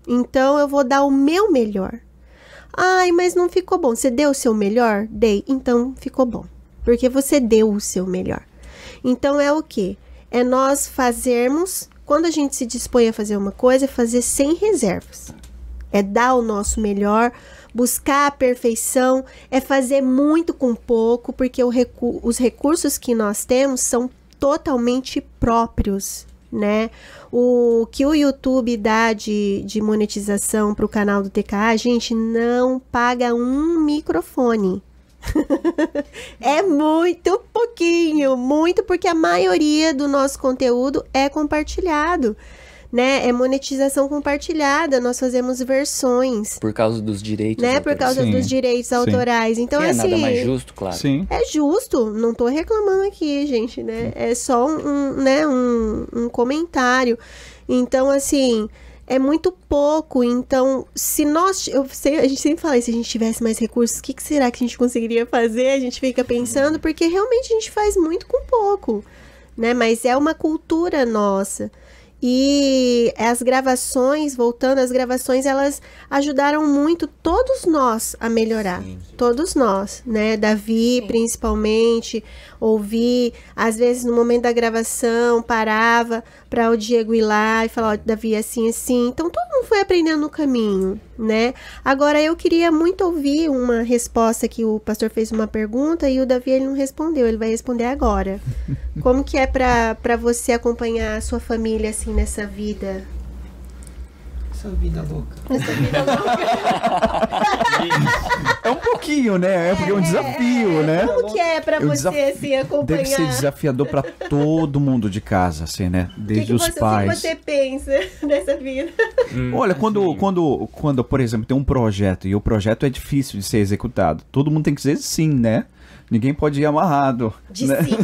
Speaker 2: Então, eu vou dar o meu melhor. Ai, mas não ficou bom. Você deu o seu melhor? Dei. Então, ficou bom. Porque você deu o seu melhor. Então, é o quê? É nós fazermos, quando a gente se dispõe a fazer uma coisa, é fazer sem reservas. É dar o nosso melhor, buscar a perfeição, é fazer muito com pouco, porque os recursos que nós temos são totalmente próprios, né? O que o YouTube dá de monetização para o canal do TK, a gente não paga um microfone. É muito pouquinho, muito, porque a maioria do nosso conteúdo é compartilhado. Né? É monetização compartilhada, nós fazemos versões.
Speaker 3: Por causa dos direitos
Speaker 2: autorais. Por causa dos direitos autorais. Então,
Speaker 3: que é
Speaker 2: assim,
Speaker 3: nada mais justo, claro.
Speaker 1: Sim.
Speaker 2: É justo, não tô reclamando aqui, gente, né? É só um comentário. Então, assim, é muito pouco. Então, se nós... a gente sempre fala, se a gente tivesse mais recursos, o que será que a gente conseguiria fazer? A gente fica pensando, porque realmente a gente faz muito com pouco, né? Mas é uma cultura nossa. E as gravações, voltando, as gravações, elas ajudaram muito todos nós a melhorar. Sim. Todos nós, né? Davi, sim, principalmente, ouvir. Às vezes, no momento da gravação, parava para o Diego ir lá e falar, ó, Davi, assim, assim. Então, todo mundo foi aprendendo no caminho, né? Agora, eu queria muito ouvir uma resposta que o pastor fez uma pergunta e o Davi, ele não respondeu. Ele vai responder agora. Como que é para você acompanhar a sua família, assim, nessa vida?
Speaker 5: Essa vida louca.
Speaker 2: Essa vida louca.
Speaker 1: É um pouquinho, né? É porque é um desafio, né?
Speaker 2: Como que é pra você, assim, acompanhar?
Speaker 1: Deve ser desafiador pra todo mundo de casa, assim, né? Desde os pais.
Speaker 2: O que você pensa dessa vida?
Speaker 1: Olha, quando, por exemplo, tem um projeto e o projeto é difícil de ser executado, todo mundo tem que dizer sim, né? Ninguém pode ir amarrado.
Speaker 2: De
Speaker 1: né?
Speaker 2: sim.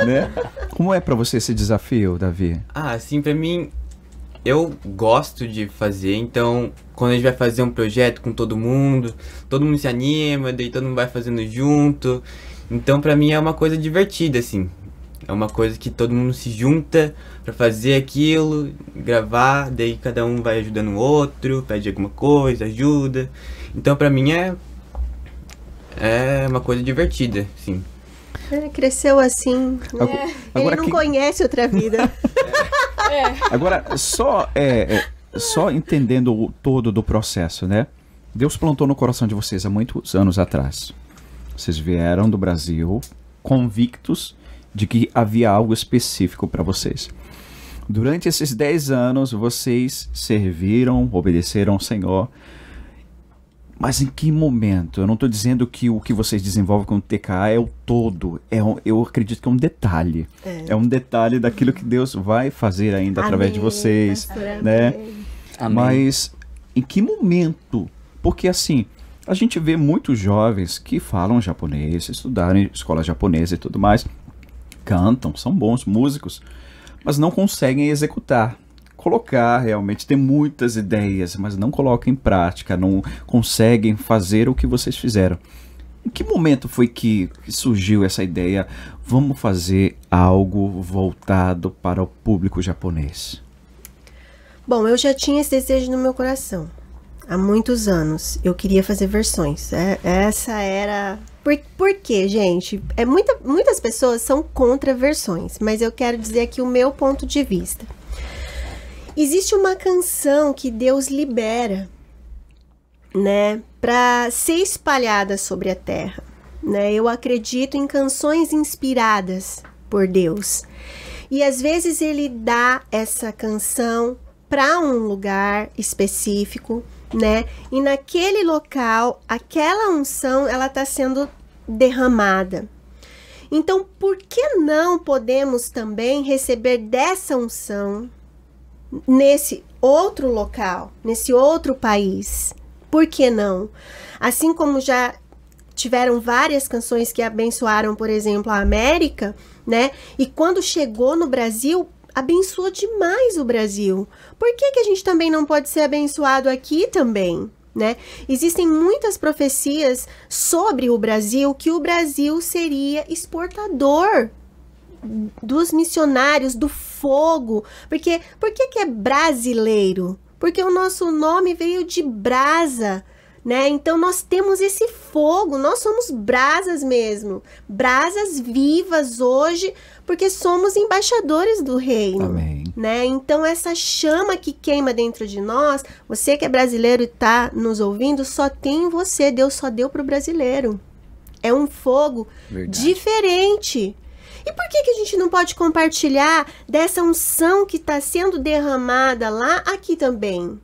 Speaker 1: Né? Como é pra você esse desafio, Davi?
Speaker 6: Assim, pra mim, eu gosto de fazer, então quando a gente vai fazer um projeto com todo mundo se anima, daí todo mundo vai fazendo junto. Então pra mim é uma coisa divertida, assim. É uma coisa que todo mundo se junta pra fazer aquilo, gravar, daí cada um vai ajudando o outro, pede alguma coisa, ajuda. Então pra mim é uma coisa divertida, sim.
Speaker 2: Cresceu assim, né? Agora, ele não conhece outra vida.
Speaker 1: Agora, só entendendo o todo do processo, né? Deus plantou no coração de vocês há muitos anos atrás. Vocês vieram do Brasil convictos de que havia algo específico para vocês. Durante esses 10 anos, vocês serviram, obedeceram ao Senhor. Mas em que momento? Eu não estou dizendo que o que vocês desenvolvem com o TKA é o todo. Eu acredito que é um detalhe. É um detalhe daquilo que Deus vai fazer ainda através de vocês. Né?
Speaker 3: Amém.
Speaker 1: Mas em que momento? Porque assim, a gente vê muitos jovens que falam japonês, estudaram em escola japonesa e tudo mais, cantam, são bons músicos, mas não conseguem executar. Colocar realmente, tem muitas ideias, mas não colocam em prática, não conseguem fazer o que vocês fizeram. Em que momento foi que surgiu essa ideia, vamos fazer algo voltado para o público japonês?
Speaker 2: Bom, eu já tinha esse desejo no meu coração, há muitos anos. Eu queria fazer versões, essa era... Por quê, gente? Muitas pessoas são contra versões, mas eu quero dizer aqui o meu ponto de vista. Existe uma canção que Deus libera, né, para ser espalhada sobre a terra, né? Eu acredito em canções inspiradas por Deus. E às vezes ele dá essa canção para um lugar específico, né? E naquele local, aquela unção, ela está sendo derramada. Então, por que não podemos também receber dessa unção nesse outro local, nesse outro país? Por que não? Assim como já tiveram várias canções que abençoaram, por exemplo, a América, né? E quando chegou no Brasil, abençoou demais o Brasil. Por que a gente também não pode ser abençoado aqui também, né? Existem muitas profecias sobre o Brasil, que o Brasil seria exportador dos missionários, do fogo. Por que é brasileiro? Porque o nosso nome veio de brasa, né? Então nós temos esse fogo, nós somos brasas mesmo, brasas vivas hoje, porque somos embaixadores do reino.
Speaker 1: Amém.
Speaker 2: Né? Então essa chama que queima dentro de nós, você que é brasileiro e está nos ouvindo, só tem você, Deus só deu para o brasileiro. É um fogo diferente. E por que a gente não pode compartilhar dessa unção que está sendo derramada lá, aqui também?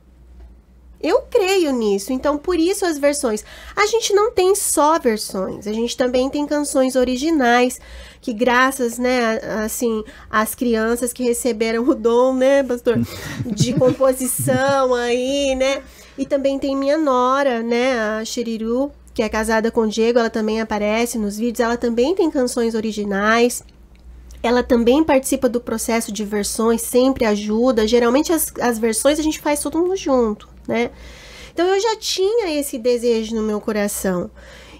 Speaker 2: Eu creio nisso, então por isso as versões. A gente não tem só versões, a gente também tem canções originais, que graças, né, assim, às crianças que receberam o dom, né, pastor, de composição aí, né, e também tem minha nora, né, a Shiriru, que é casada com o Diego, ela também aparece nos vídeos, ela também tem canções originais. Ela também participa do processo de versões, sempre ajuda. Geralmente as versões a gente faz todo mundo junto, né? Então eu já tinha esse desejo no meu coração.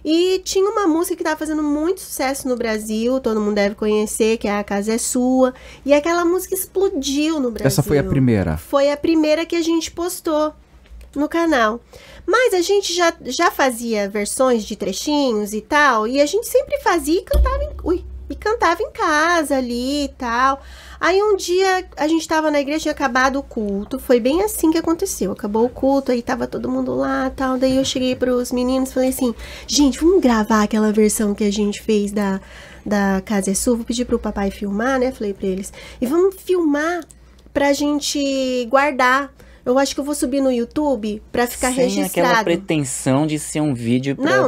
Speaker 2: E tinha uma música que estava fazendo muito sucesso no Brasil, todo mundo deve conhecer, que é A Casa é Sua. E aquela música explodiu no Brasil.
Speaker 1: Essa foi a primeira? Foi
Speaker 2: a primeira que a gente postou no canal. Mas a gente já fazia versões de trechinhos e tal, e a gente sempre fazia e cantava em casa ali e tal. Aí um dia a gente tava na igreja, tinha acabado o culto, foi bem assim que aconteceu, acabou o culto, aí tava todo mundo lá e tal, daí eu cheguei pros meninos e falei assim, gente, vamos gravar aquela versão que a gente fez da Casa é Sua, vou pedir pro papai filmar, né, falei pra eles, e vamos filmar pra gente guardar. Eu acho que eu vou subir no YouTube pra ficar registrado.
Speaker 3: Sem aquela pretensão de ser um vídeo pra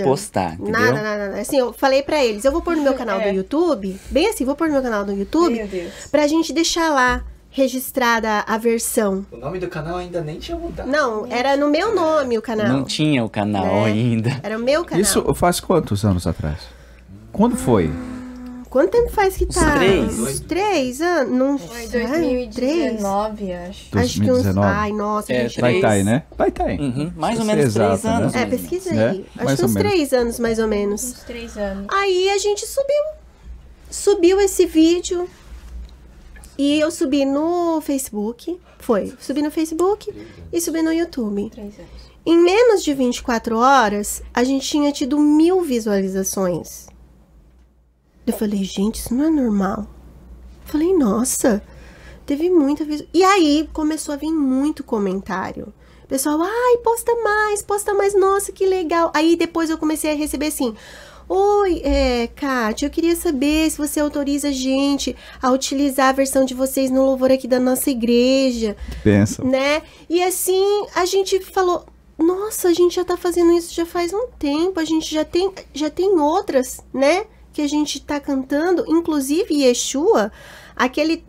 Speaker 3: postar, entendeu?
Speaker 2: Nada. Assim, eu falei pra eles, eu vou pôr no meu canal do YouTube, bem assim, vou pôr no meu canal do YouTube, pra gente deixar lá registrada a versão.
Speaker 5: O nome do canal ainda nem tinha mudado.
Speaker 2: Não, era no meu nome o canal.
Speaker 3: Não tinha o canal ainda.
Speaker 2: Era o meu canal.
Speaker 1: Isso faz quantos anos atrás? Quando foi?
Speaker 2: Quanto tempo faz que tá?
Speaker 3: Uns
Speaker 2: 3 anos? Não
Speaker 4: foi 2019, acho.
Speaker 2: Acho que uns... Ai, nossa, gente.
Speaker 1: Vai estar aí, né? Vai estar aí.
Speaker 3: Mais ou menos 3 anos.
Speaker 2: Né? Pesquisa aí. Acho que uns 3 anos, mais ou menos.
Speaker 4: Uns 3 anos.
Speaker 2: Aí a gente subiu esse vídeo. E eu subi no Facebook. Subi no Facebook e subi no YouTube.
Speaker 4: 3 anos.
Speaker 2: Em menos de 24 horas, a gente tinha tido 1000 visualizações. Eu falei, gente, isso não é normal. Falei, nossa, teve muita visualização. E aí começou a vir muito comentário. Pessoal, ai, posta mais, nossa, que legal. Aí depois eu comecei a receber assim, oi, Kátia, eu queria saber se você autoriza a gente a utilizar a versão de vocês no louvor aqui da nossa igreja.
Speaker 1: Pensa.
Speaker 2: Né? E assim, a gente falou, nossa, a gente já tá fazendo isso já faz um tempo, a gente já tem outras, né? Que a gente tá cantando, inclusive Yeshua,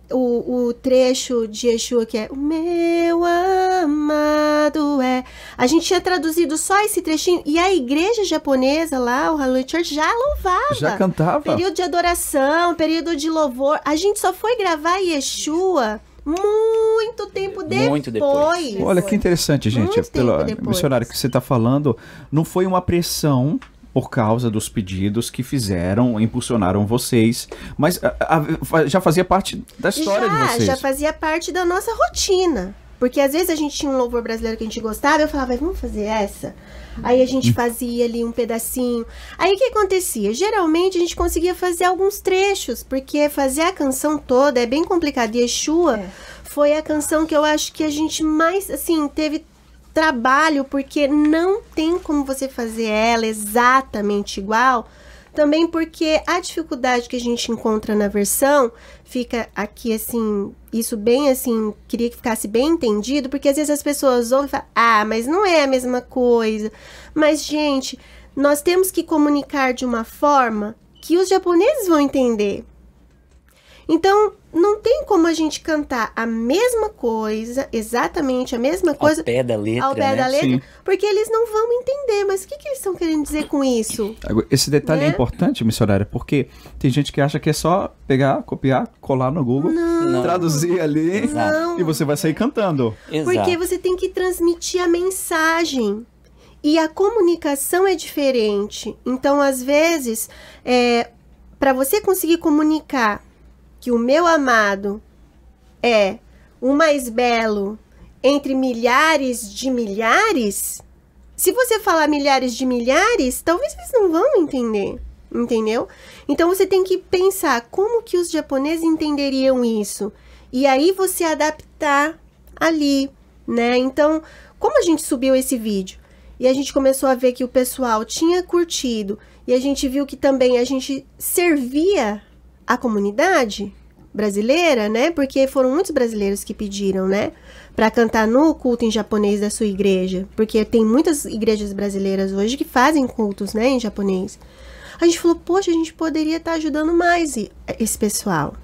Speaker 2: o trecho de Yeshua que é o meu amado é. A gente tinha traduzido só esse trechinho e a igreja japonesa lá, o Hallelujah Church, já louvava.
Speaker 1: Já cantava.
Speaker 2: Período de adoração, período de louvor. A gente só foi gravar Yeshua muito tempo depois.
Speaker 3: Muito depois.
Speaker 1: Olha que interessante, gente. Pelo missionário que você está falando, não foi uma pressão por causa dos pedidos que impulsionaram vocês, mas já fazia parte da história de vocês.
Speaker 2: Já fazia parte da nossa rotina, porque às vezes a gente tinha um louvor brasileiro que a gente gostava, eu falava, vamos fazer essa? Aí a gente fazia ali um pedacinho. Aí o que acontecia? Geralmente a gente conseguia fazer alguns trechos, porque fazer a canção toda é bem complicado. Yeshua foi a canção que eu acho que a gente mais, assim, teve trabalho, porque não tem como você fazer ela exatamente igual, também porque a dificuldade que a gente encontra na versão fica aqui assim, isso bem assim, queria que ficasse bem entendido, porque às vezes as pessoas ouvem e falam, mas não é a mesma coisa. Mas, gente, nós temos que comunicar de uma forma que os japoneses vão entender. Então, não tem como a gente cantar a mesma coisa, exatamente a mesma coisa.
Speaker 3: Ao pé da letra,
Speaker 2: ao pé da letra,
Speaker 1: Sim.
Speaker 2: Porque eles não vão entender. Mas o que eles estão querendo dizer com isso?
Speaker 1: Esse detalhe é importante, missionária, porque tem gente que acha que é só pegar, copiar, colar no Google, traduzir ali e você vai sair cantando.
Speaker 3: Exato.
Speaker 2: Porque você tem que transmitir a mensagem. E a comunicação é diferente. Então, às vezes, para você conseguir comunicar que o meu amado é o mais belo entre milhares de milhares, se você falar milhares de milhares, talvez eles não vão entender, entendeu? Então você tem que pensar como que os japoneses entenderiam isso, e aí você adaptar ali, né? Então, como a gente subiu esse vídeo, e a gente começou a ver que o pessoal tinha curtido, e a gente viu que também a gente servia a comunidade brasileira, né? Porque foram muitos brasileiros que pediram, né? Para cantar no culto em japonês da sua igreja. Porque tem muitas igrejas brasileiras hoje que fazem cultos, né? Em japonês. A gente falou, poxa, a gente poderia estar ajudando mais esse pessoal.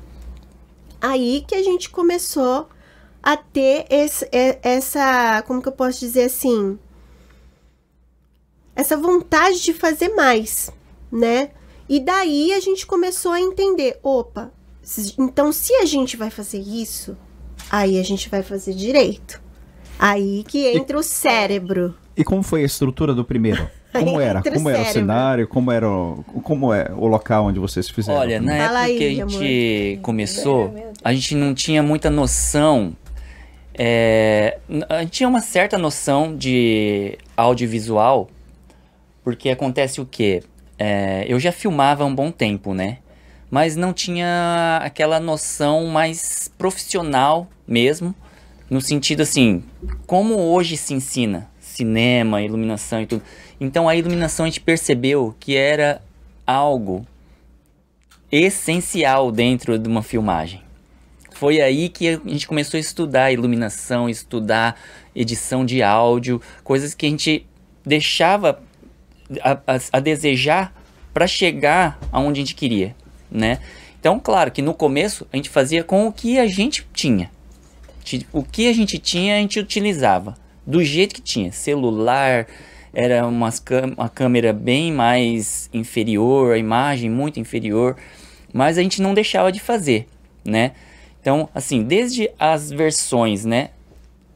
Speaker 2: Aí que a gente começou a ter essa, como que eu posso dizer assim? Essa vontade de fazer mais, né? E daí a gente começou a entender, opa, então se a gente vai fazer isso, aí a gente vai fazer direito. Aí que entra o cérebro.
Speaker 1: E como foi a estrutura do primeiro? Como era? Como era o cenário? Como é o local onde vocês fizeram?
Speaker 3: Olha, na época que a gente começou, a gente não tinha muita noção. A gente tinha uma certa noção de audiovisual, porque acontece o quê? Eu já filmava há um bom tempo, né? Mas não tinha aquela noção mais profissional mesmo, no sentido assim, como hoje se ensina cinema, iluminação e tudo. Então a iluminação a gente percebeu que era algo essencial dentro de uma filmagem. Foi aí que a gente começou a estudar iluminação, estudar edição de áudio, coisas que a gente deixava a desejar para chegar aonde a gente queria, né? Então, claro que no começo a gente fazia com o que a gente tinha. O que a gente tinha, a gente utilizava do jeito que tinha. Celular, era uma câmera bem mais inferior, a imagem muito inferior, mas a gente não deixava de fazer, né? Então, assim, desde as versões, né?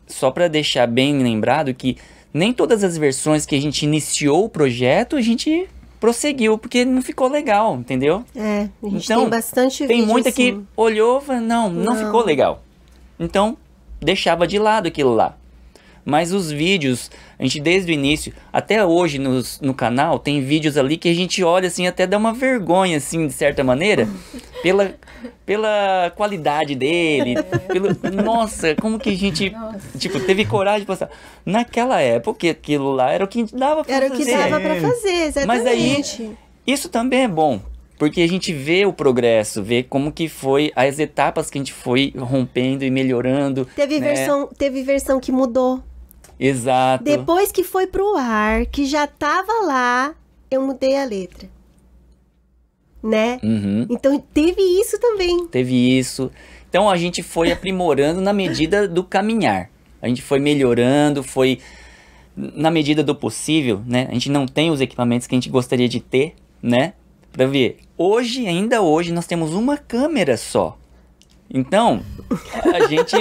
Speaker 3: Só para deixar bem lembrado que nem todas as versões que a gente iniciou o projeto, a gente prosseguiu, porque não ficou legal, entendeu?
Speaker 2: A gente
Speaker 3: então,
Speaker 2: tem bastante vídeo
Speaker 3: tem muita
Speaker 2: assim.
Speaker 3: que olhou e falou, não ficou legal. Então, deixava de lado aquilo lá. Mas os vídeos, a gente desde o início, até hoje no canal, tem vídeos ali que a gente olha assim, até dá uma vergonha, assim, de certa maneira, pela qualidade dele, nossa, como que a gente, tipo, teve coragem de postar. Naquela época, aquilo lá era o que dava pra fazer.
Speaker 2: Era o que dava pra fazer, exatamente.
Speaker 3: Mas aí, isso também é bom, porque a gente vê o progresso, vê como que foi as etapas que a gente foi rompendo e melhorando.
Speaker 2: Teve versão que mudou.
Speaker 3: Exato.
Speaker 2: Depois que foi pro ar, que já tava lá, eu mudei a letra. Né?
Speaker 3: Uhum.
Speaker 2: Então teve isso também.
Speaker 3: Teve isso. Então a gente foi aprimorando na medida do caminhar. A gente foi melhorando, foi na medida do possível, né? A gente não tem os equipamentos que a gente gostaria de ter, né? Pra ver. Hoje, ainda hoje, nós temos uma câmera só. Então, a gente...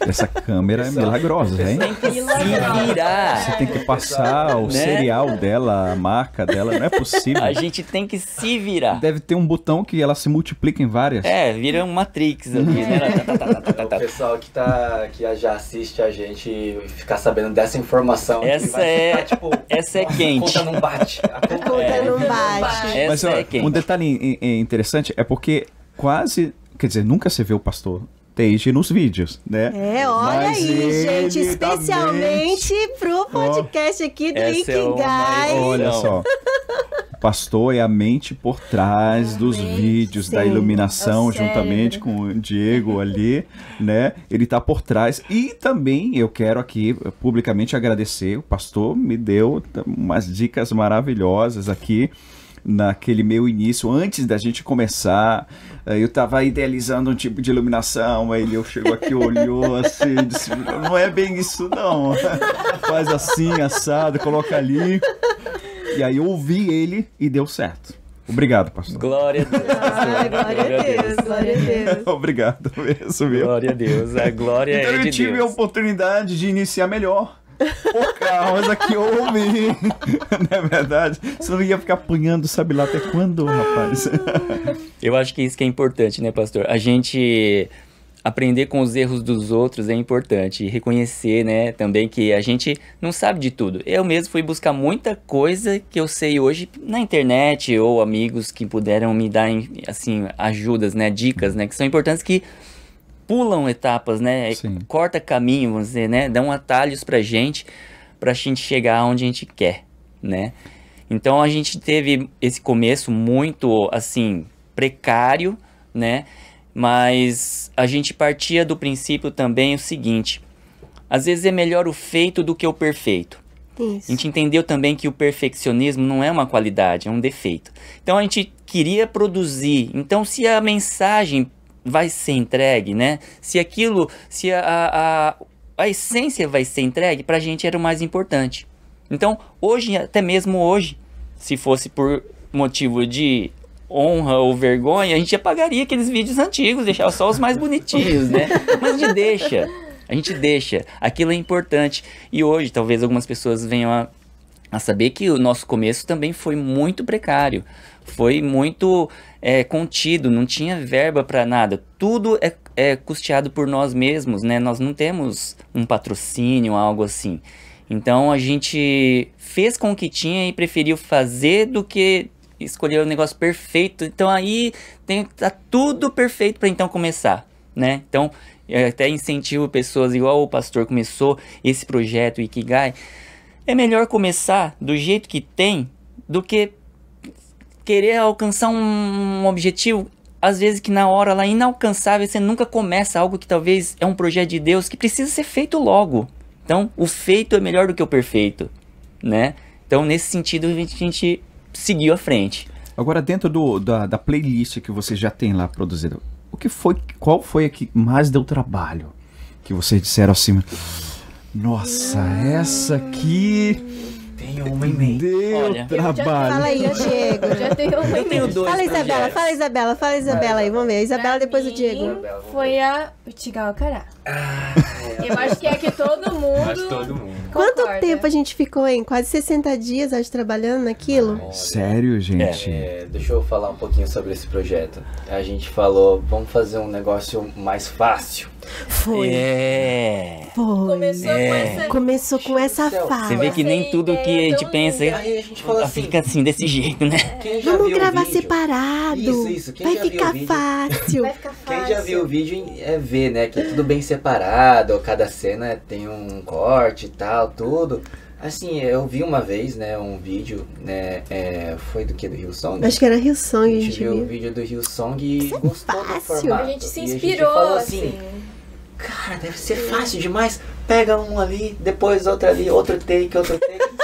Speaker 1: Essa câmera é milagrosa, hein?
Speaker 3: Tem que se virar.
Speaker 1: Você tem que passar o serial dela, a marca dela, não é possível.
Speaker 3: A gente tem que se virar.
Speaker 1: Deve ter um botão que ela se multiplica em várias.
Speaker 3: Vira um Matrix ali, né?
Speaker 5: O pessoal que já assiste a gente ficar sabendo dessa informação.
Speaker 3: Essa é quente.
Speaker 5: A conta não bate.
Speaker 2: A conta não bate.
Speaker 1: Mas ó, um detalhe interessante é porque quase, quer dizer, nunca se vê o pastor Teiji nos vídeos, né?
Speaker 2: Olha aí, gente, especialmente pro podcast aqui do Ikigai.
Speaker 1: Olha só, o pastor é a mente por trás dos vídeos, da iluminação, juntamente com o Diego ali, né? Ele tá por trás. E também eu quero aqui publicamente agradecer, o pastor me deu umas dicas maravilhosas aqui, naquele meu início, antes da gente começar. Eu tava idealizando um tipo de iluminação, aí ele chegou aqui, olhou assim, disse, não é bem isso não, faz assim, assado, coloca ali, e aí eu ouvi ele e deu certo. Obrigado, pastor.
Speaker 3: Glória a Deus.
Speaker 2: Glória a Deus, glória a Deus.
Speaker 1: Obrigado mesmo, viu?
Speaker 3: Glória a Deus, a glória
Speaker 1: então
Speaker 3: é de Deus.
Speaker 1: Eu tive a oportunidade de iniciar melhor. Por causa que eu ouvi. Não é verdade? Você não ia ficar apanhando, sabe lá até quando, rapaz?
Speaker 3: Eu acho que isso que é importante, né, pastor? A gente aprender com os erros dos outros é importante. E reconhecer, né, também que a gente não sabe de tudo. Eu mesmo fui buscar muita coisa que eu sei hoje na internet, ou amigos que puderam me dar, assim, ajudas, né, dicas, né, que são importantes, que pulam etapas, né?
Speaker 1: Sim.
Speaker 3: Corta caminho, vamos dizer, né? Dão atalhos pra gente chegar onde a gente quer, né? Então a gente teve esse começo muito, assim, precário, né? Mas a gente partia do princípio também o seguinte: às vezes é melhor o feito do que o perfeito.
Speaker 2: Isso.
Speaker 3: A gente entendeu também que o perfeccionismo não é uma qualidade, é um defeito. Então a gente queria produzir. Então, se a mensagem vai ser entregue, né? Se a essência vai ser entregue, pra gente era o mais importante. Então, hoje, até mesmo hoje, se fosse por motivo de honra ou vergonha, a gente apagaria aqueles vídeos antigos, deixava só os mais bonitinhos, né? Mas a gente deixa, aquilo é importante. E hoje, talvez algumas pessoas venham a saber que o nosso começo também foi muito precário, foi muito contido, não tinha verba para nada, tudo é custeado por nós mesmos, né? Nós não temos um patrocínio, algo assim. Então a gente fez com o que tinha e preferiu fazer do que escolher o negócio perfeito. Então aí tá tudo perfeito para então começar, né? Então eu até incentivo pessoas, igual o pastor começou esse projeto Ikigai, é melhor começar do jeito que tem do que querer alcançar um objetivo às vezes que na hora lá inalcançável, você nunca começa algo que talvez é um projeto de Deus que precisa ser feito logo. Então, o feito é melhor do que o perfeito, né? Então, nesse sentido, a gente seguiu à frente.
Speaker 1: Agora, dentro da playlist que você já tem lá produzida, qual foi a que mais deu trabalho? Que vocês disseram assim, nossa, essa aqui...
Speaker 5: Tenho uma em mente.
Speaker 1: Deu trabalho.
Speaker 2: Fala aí, Diego.
Speaker 4: Já tenho uma.
Speaker 3: Eu tenho dois
Speaker 2: Fala Isabela aí, vamos ver. A Isabela depois o Diego.
Speaker 4: Foi a Utigaocará. Eu acho que é que todo mundo.
Speaker 2: Quanto
Speaker 4: concorda.
Speaker 2: tempo a gente ficou, hein? Quase 60 dias, acho, trabalhando naquilo?
Speaker 1: Sério, gente?
Speaker 5: Deixa eu falar um pouquinho sobre esse projeto. A gente falou, vamos fazer um negócio mais fácil.
Speaker 2: Foi. Começou com essa fala.
Speaker 3: Você vê que nem tudo que a gente pensa
Speaker 5: Aí a gente falou assim,
Speaker 3: fica assim, desse jeito, né?
Speaker 2: Vamos gravar separado.
Speaker 5: Isso. Quem
Speaker 2: Vai
Speaker 5: já viu
Speaker 2: ficar
Speaker 5: o vídeo-
Speaker 2: fácil.
Speaker 4: Vai ficar fácil.
Speaker 5: Quem já viu o vídeo vê, né, que é tudo bem separado, cada cena tem um corte e tal, tudo. Assim, eu vi uma vez, né, um vídeo, né, foi do que? Do Hillsong?
Speaker 2: Acho que era Hillsong,
Speaker 5: A
Speaker 2: a
Speaker 5: gente
Speaker 2: gente
Speaker 5: viu o
Speaker 2: viu.
Speaker 5: vídeo do Hillsong e gostou do
Speaker 2: fácil.
Speaker 5: formato.
Speaker 4: A gente se
Speaker 5: E
Speaker 4: inspirou,
Speaker 5: falou
Speaker 4: assim.
Speaker 5: cara, deve ser fácil demais. Pega um ali, depois outro ali, outro take. Só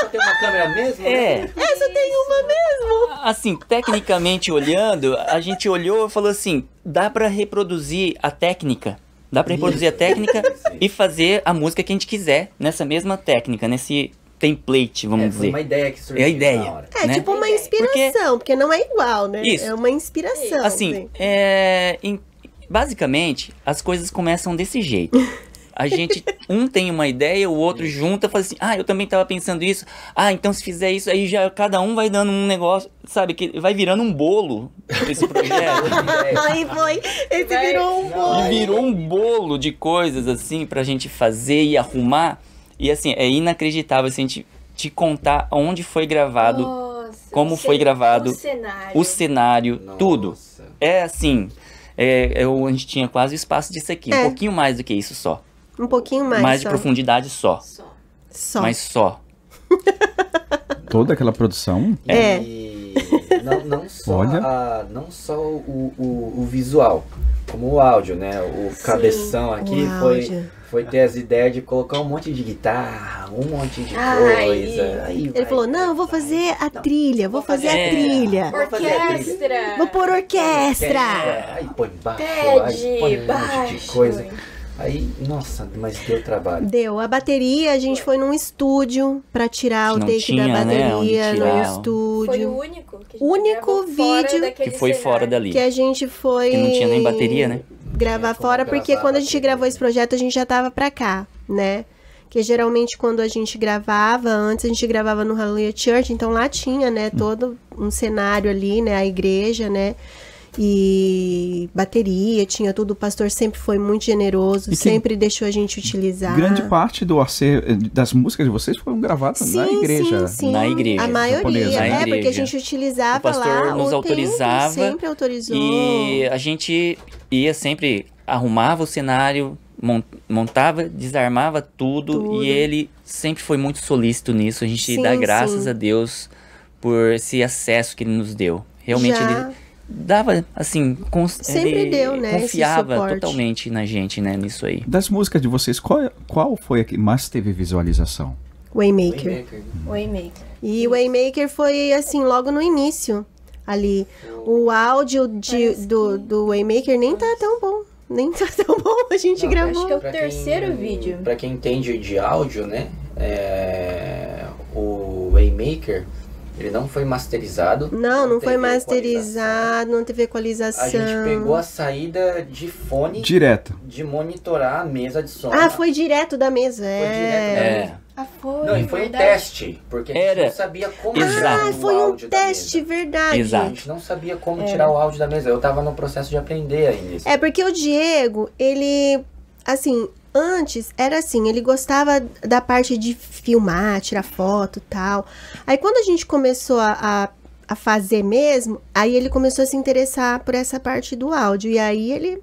Speaker 5: tem uma câmera mesmo?
Speaker 3: É.
Speaker 2: Essa tem uma mesmo.
Speaker 3: Assim, tecnicamente olhando, a gente olhou e falou assim, dá pra reproduzir a técnica. Dá pra reproduzir a técnica e fazer a música que a gente quiser nessa mesma técnica, nesse template, vamos
Speaker 5: Foi
Speaker 3: dizer.
Speaker 5: uma ideia que surgiu
Speaker 3: É a ideia.
Speaker 5: na hora.
Speaker 2: É
Speaker 3: né?
Speaker 2: tipo uma inspiração, porque não é igual, né?
Speaker 3: Isso.
Speaker 2: É uma inspiração.
Speaker 3: Assim, basicamente, as coisas começam desse jeito. A gente, tem uma ideia, o outro junta, fala assim, eu também tava pensando isso. Então se fizer isso, aí já cada um vai dando um negócio, sabe, que vai virando um bolo esse projeto.
Speaker 2: Aí foi. Esse virou um bolo.
Speaker 3: E virou um bolo de coisas, assim, pra gente fazer e arrumar. E assim, é inacreditável, assim, a gente te contar onde foi gravado, como foi gravado, o cenário, tudo. É assim, a gente tinha quase o espaço disso aqui, um pouquinho mais do que isso só.
Speaker 2: Um pouquinho mais.
Speaker 3: Mais de profundidade só. Mas só.
Speaker 1: Toda aquela produção?
Speaker 5: E não só o visual, como o áudio, né? O cabeção aqui foi ter as ideias de colocar um monte de guitarra, um monte de coisa.
Speaker 2: Ele falou, não, eu vou fazer a trilha, vou fazer a trilha.
Speaker 4: Orquestra.
Speaker 2: Vou pôr orquestra.
Speaker 5: Aí põe baixo,
Speaker 4: Pede,
Speaker 5: põe um monte de coisa. Aí, nossa, mas deu trabalho.
Speaker 2: Deu. A bateria, a gente foi num estúdio pra tirar o take da bateria, no estúdio.
Speaker 4: Foi o único que
Speaker 2: a gente vídeo
Speaker 3: que foi fora dali.
Speaker 2: Que a gente foi...
Speaker 3: Que não tinha nem bateria, né?
Speaker 2: Gravar fora, porque quando a gente gravou esse projeto, a gente já tava pra cá, né? Que geralmente quando a gente gravava, antes a gente gravava no Hallelujah Church, então lá tinha, né, todo um cenário ali, né, a igreja, né? E bateria, tinha tudo. O pastor sempre foi muito generoso, sempre deixou a gente utilizar.
Speaker 1: Grande parte das músicas de vocês foram gravadas na igreja.
Speaker 2: Sim.
Speaker 3: Na igreja.
Speaker 2: A maioria,
Speaker 3: na igreja.
Speaker 2: porque a gente utilizava
Speaker 3: o pastor
Speaker 2: lá,
Speaker 3: nos
Speaker 2: o
Speaker 3: autorizava,
Speaker 2: templo sempre autorizou.
Speaker 3: E a gente ia sempre, arrumava o cenário, montava, desarmava tudo. E ele sempre foi muito solícito nisso. A gente dá graças a Deus por esse acesso que ele nos deu. Realmente ele dava, assim,
Speaker 2: sempre deu, né,
Speaker 3: confiava totalmente na gente, né, nisso aí.
Speaker 1: Das músicas de vocês, qual foi a que mais teve visualização?
Speaker 2: Waymaker. E o Waymaker foi, assim, logo no início, ali. O áudio do Waymaker nem tá tão bom. Nem tá tão bom, a gente gravou.
Speaker 4: Acho que é o terceiro vídeo.
Speaker 5: Pra quem entende de áudio, né, o Waymaker... Ele não foi masterizado.
Speaker 2: Não foi masterizado, não teve equalização.
Speaker 5: A gente pegou a saída de fone.
Speaker 1: Direto.
Speaker 5: De monitorar a mesa de som.
Speaker 2: Foi direto da mesa.
Speaker 5: Foi direto da mesa.
Speaker 4: Foi.
Speaker 5: Não, e foi um teste. Porque a gente não sabia como tirar o áudio
Speaker 2: foi um
Speaker 5: da
Speaker 2: teste,
Speaker 5: mesa.
Speaker 2: verdade.
Speaker 3: Exato.
Speaker 5: A gente não sabia como tirar o áudio da mesa. Eu tava no processo de aprender ainda.
Speaker 2: Porque o Diego, ele, assim... Antes, era assim, ele gostava da parte de filmar, tirar foto e tal. Aí, quando a gente começou a fazer mesmo, aí ele começou a se interessar por essa parte do áudio. E aí, ele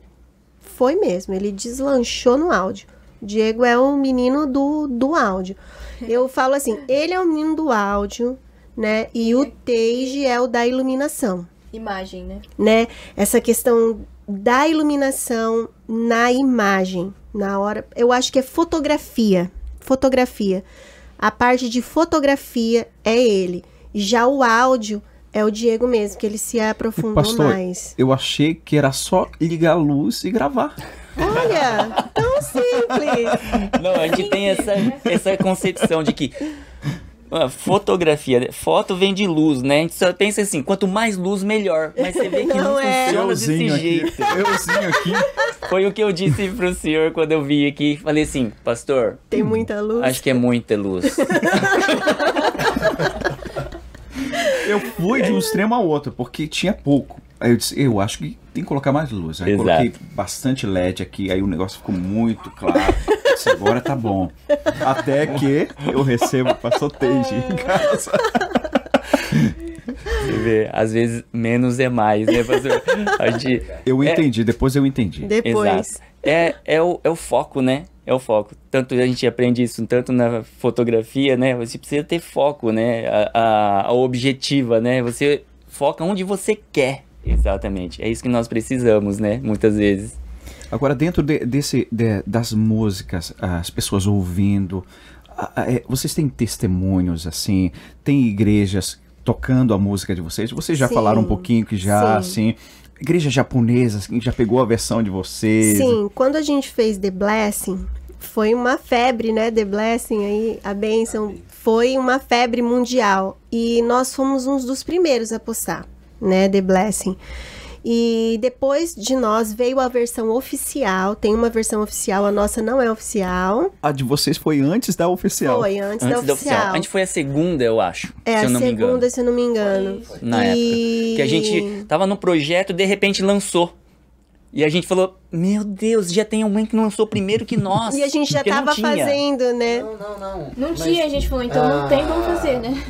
Speaker 2: foi mesmo, ele deslanchou no áudio. O Diego é o menino do áudio. Eu falo assim, ele é o menino do áudio, né? E o Teiji é o da iluminação.
Speaker 4: imagem,
Speaker 2: né? Essa questão da iluminação na imagem, na hora, eu acho que é fotografia. A parte de fotografia é ele. Já o áudio é o Diego mesmo, que ele se aprofundou
Speaker 1: Pastor,
Speaker 2: mais.
Speaker 1: Eu achei que era só ligar a luz e gravar.
Speaker 2: Olha, tão simples.
Speaker 3: Não, a gente tem essa concepção de que fotografia, foto vem de luz, né? A gente só pensa assim, quanto mais luz, melhor. Mas você vê que não funciona desse jeito.
Speaker 1: Euzinho aqui.
Speaker 3: Foi o que eu disse pro senhor quando eu vi aqui. Falei assim, pastor...
Speaker 2: Tem muita luz?
Speaker 3: Acho que é muita luz.
Speaker 1: Eu fui de um extremo ao outro, porque tinha pouco. Aí eu disse, eu acho que tem que colocar mais luz. Aí eu coloquei bastante LED aqui, aí o negócio ficou muito claro. Disse, agora tá bom. Até que eu recebo o pastor Teiji em casa.
Speaker 3: Você vê, às vezes menos é mais, né, pastor?
Speaker 1: Eu entendi, depois eu entendi.
Speaker 2: Depois.
Speaker 3: Exato. É o foco, né? É o foco. Tanto a gente aprende isso, tanto na fotografia, né? Você precisa ter foco, né? A objetiva, né? Você foca onde você quer. Exatamente. É isso que nós precisamos, né? Muitas vezes.
Speaker 1: Agora, dentro das músicas, as pessoas ouvindo, vocês têm testemunhos, assim? Tem igrejas tocando a música de vocês? Vocês já falaram um pouquinho que já, assim... Igreja japonesa, assim, já pegou a versão de vocês?
Speaker 2: Sim, quando a gente fez The Blessing, foi uma febre, né? The Blessing, aí, a bênção, foi uma febre mundial. E nós fomos uns dos primeiros a postar, né? The Blessing. E depois de nós veio a versão oficial. Tem uma versão oficial, a nossa não é oficial.
Speaker 1: A de vocês foi antes da oficial?
Speaker 2: Foi, antes da oficial.
Speaker 3: A gente foi a segunda, eu acho, se eu não me engano.
Speaker 2: É, a segunda, se eu não me engano.
Speaker 3: Na época. Que a gente tava no projeto e de repente lançou. E a gente falou, meu Deus, já tem alguém que lançou primeiro que nós.
Speaker 2: E a gente já tava fazendo, né?
Speaker 4: Não tinha, a gente falou, então não tem como fazer, né?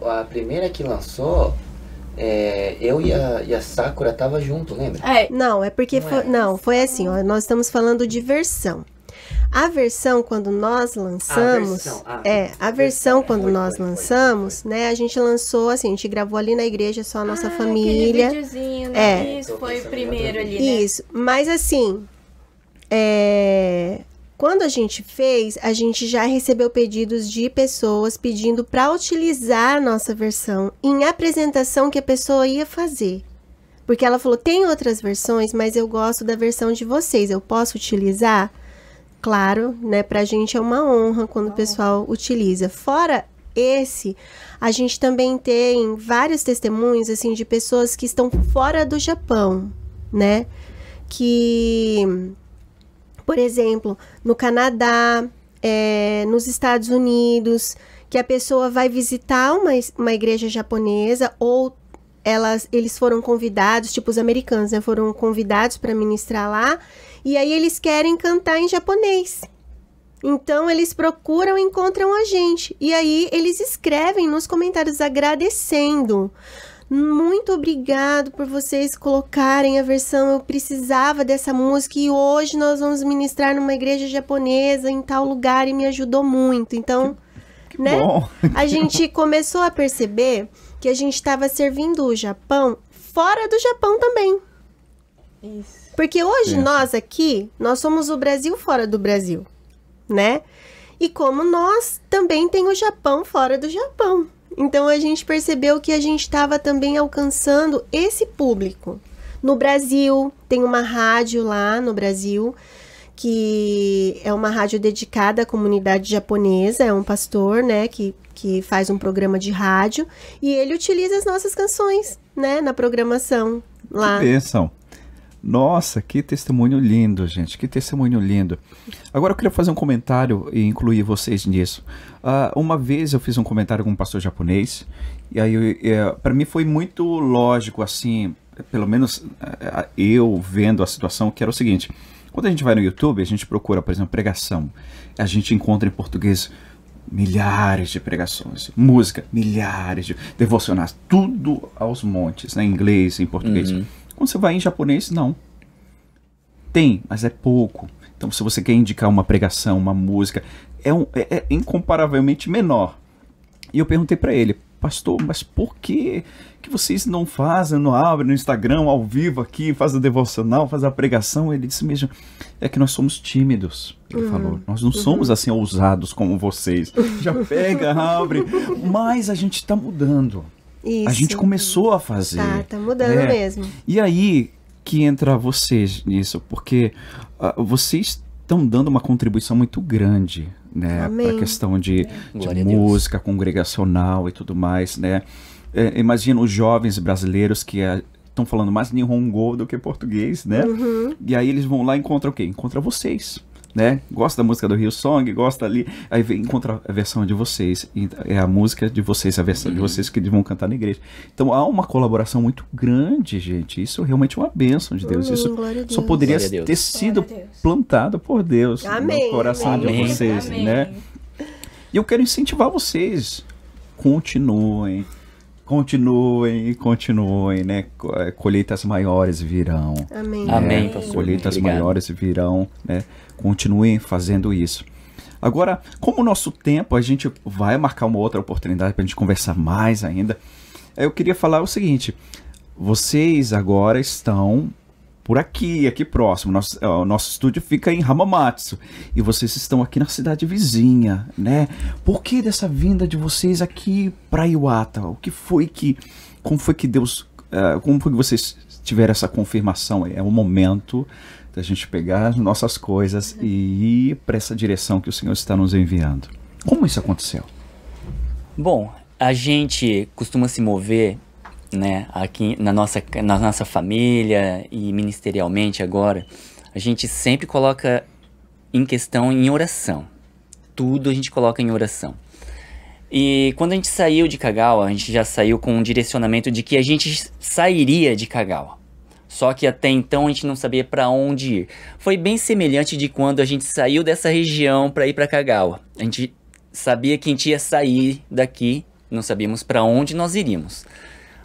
Speaker 5: A primeira que lançou... eu e a Sakura tava junto, lembra?
Speaker 2: Não, é porque foi assim, ó, nós estamos falando de versão. A versão quando nós lançamos, a versão quando nós lançamos, né, a gente lançou assim, a gente gravou ali na igreja só a nossa família.
Speaker 4: Aquele videozinho, né? Isso foi o primeiro ali, né?
Speaker 2: Isso, mas assim, quando a gente fez, a gente já recebeu pedidos de pessoas pedindo para utilizar a nossa versão em apresentação que a pessoa ia fazer. Porque ela falou, tem outras versões, mas eu gosto da versão de vocês, eu posso utilizar? Claro, né, pra gente é uma honra quando o pessoal utiliza. Fora esse, a gente também tem vários testemunhos, assim, de pessoas que estão fora do Japão, né? Que... Por exemplo, no Canadá, nos Estados Unidos, que a pessoa vai visitar uma igreja japonesa ou eles foram convidados, tipo os americanos, né? Foram convidados para ministrar lá e aí eles querem cantar em japonês. Então, eles procuram e encontram a gente. E aí, eles escrevem nos comentários agradecendo. Muito obrigado por vocês colocarem a versão, eu precisava dessa música e hoje nós vamos ministrar numa igreja japonesa em tal lugar e me ajudou muito. Então, né,
Speaker 1: bom.
Speaker 2: A gente começou a perceber que a gente estava servindo o Japão fora do Japão também.
Speaker 4: Isso.
Speaker 2: Porque hoje nós aqui, nós somos o Brasil fora do Brasil, né? E como nós também tem o Japão fora do Japão. Então, a gente percebeu que a gente estava também alcançando esse público. No Brasil, tem uma rádio lá no Brasil, que é uma rádio dedicada à comunidade japonesa, é um pastor, né, que faz um programa de rádio, e ele utiliza as nossas canções, né, na programação lá.
Speaker 1: Que bênção. Nossa, que testemunho lindo, gente, que testemunho lindo. Agora eu queria fazer um comentário e incluir vocês nisso. Uma vez eu fiz um comentário com um pastor japonês, e aí para mim foi muito lógico, assim, pelo menos eu vendo a situação, que era o seguinte: quando a gente vai no YouTube, a gente procura, por exemplo, pregação, a gente encontra em português milhares de pregações, música, milhares de devocionais, tudo aos montes, né, em inglês, em português. Quando você vai em japonês, não. Tem, mas é pouco. Então, se você quer indicar uma pregação, uma música, é incomparavelmente menor. E eu perguntei para ele, pastor, mas por que vocês não fazem, não abrem no Instagram, ao vivo aqui, fazem a devocional, fazem a pregação? Ele disse mesmo, é que nós somos tímidos. Ele falou, nós não somos assim ousados como vocês. Já pega, abre, mas a gente está mudando. Isso. A gente começou a fazer.
Speaker 2: Tá mudando mesmo.
Speaker 1: E aí que entra vocês nisso, porque vocês estão dando uma contribuição muito grande, né, para a questão de música congregacional e tudo mais, né? Imagina os jovens brasileiros que estão falando mais Nihongo do que português, né? E aí eles vão lá e encontram o quê? Encontram vocês, né? Gosta da música do Hillsong, gosta ali, aí encontra a versão de vocês, é a música de vocês, a versão de vocês que eles vão cantar na igreja. Então há uma colaboração muito grande, gente. Isso realmente é uma bênção de Deus. Isso só poderia ter sido plantado por Deus no coração de vocês, né? E eu quero incentivar vocês. Continuem, né? Colheitas maiores virão.
Speaker 2: Amém.
Speaker 1: Né?
Speaker 3: Amém, pastor.
Speaker 1: Colheitas maiores virão, né? Continuem fazendo isso. Agora, como o nosso tempo, a gente vai marcar uma outra oportunidade para a gente conversar mais ainda. Eu queria falar o seguinte: vocês agora estão por aqui próximo. O nosso estúdio fica em Hamamatsu e vocês estão aqui na cidade vizinha, né? Por que dessa vinda de vocês aqui para Iwata? Como foi que vocês tiveram essa confirmação? É o momento da gente pegar as nossas coisas e ir para essa direção que o Senhor está nos enviando. Como isso aconteceu?
Speaker 3: Bom, a gente costuma se mover, né, aqui na nossa família e ministerialmente agora, a gente sempre coloca em questão em oração. Tudo a gente coloca em oração. E quando a gente saiu de Kagawa, a gente já saiu com um direcionamento de que a gente sairia de Kagawa. Só que até então a gente não sabia para onde ir. Foi bem semelhante de quando a gente saiu dessa região para ir para Kagawa. A gente sabia que a gente ia sair daqui, não sabíamos para onde nós iríamos.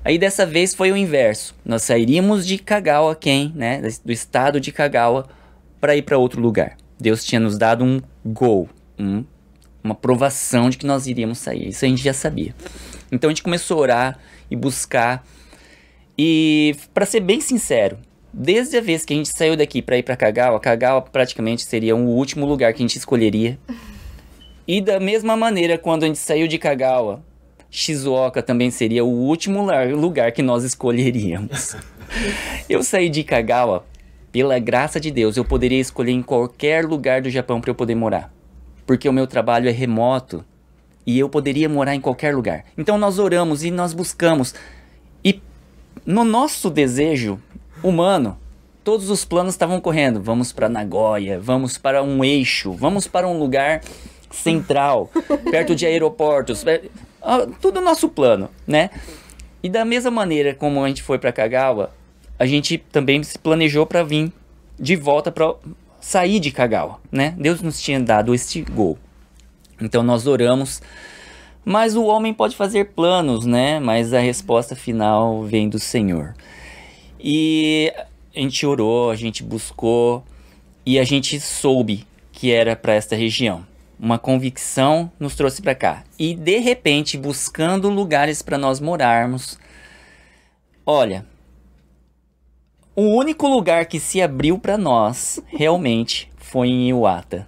Speaker 3: Aí dessa vez foi o inverso. Nós sairíamos de Kagawa, né, do estado de Kagawa, para ir para outro lugar. Deus tinha nos dado um go, uma provação de que nós iríamos sair. Isso a gente já sabia. Então a gente começou a orar e buscar. E para ser bem sincero, desde a vez que a gente saiu daqui para ir para Kagawa praticamente seria o último lugar que a gente escolheria. E da mesma maneira, quando a gente saiu de Kagawa, Shizuoka também seria o último lugar que nós escolheríamos. Eu saí de Kagawa, pela graça de Deus, eu poderia escolher em qualquer lugar do Japão para eu poder morar. Porque o meu trabalho é remoto e eu poderia morar em qualquer lugar. Então nós oramos e nós buscamos. E no nosso desejo humano, todos os planos estavam correndo. Vamos para Nagoya, vamos para um eixo, vamos para um lugar central, perto de aeroportos. Tudo nosso plano, né? E da mesma maneira como a gente foi para Kagawa, a gente também se planejou para vir de volta para sair de Kagawa, né? Deus nos tinha dado este gol. Então nós oramos, mas o homem pode fazer planos, né? Mas a resposta final vem do Senhor. E a gente orou, a gente buscou e a gente soube que era para esta região. Uma convicção nos trouxe para cá. E de repente, buscando lugares para nós morarmos, olha, o único lugar que se abriu para nós realmente foi em Iwata.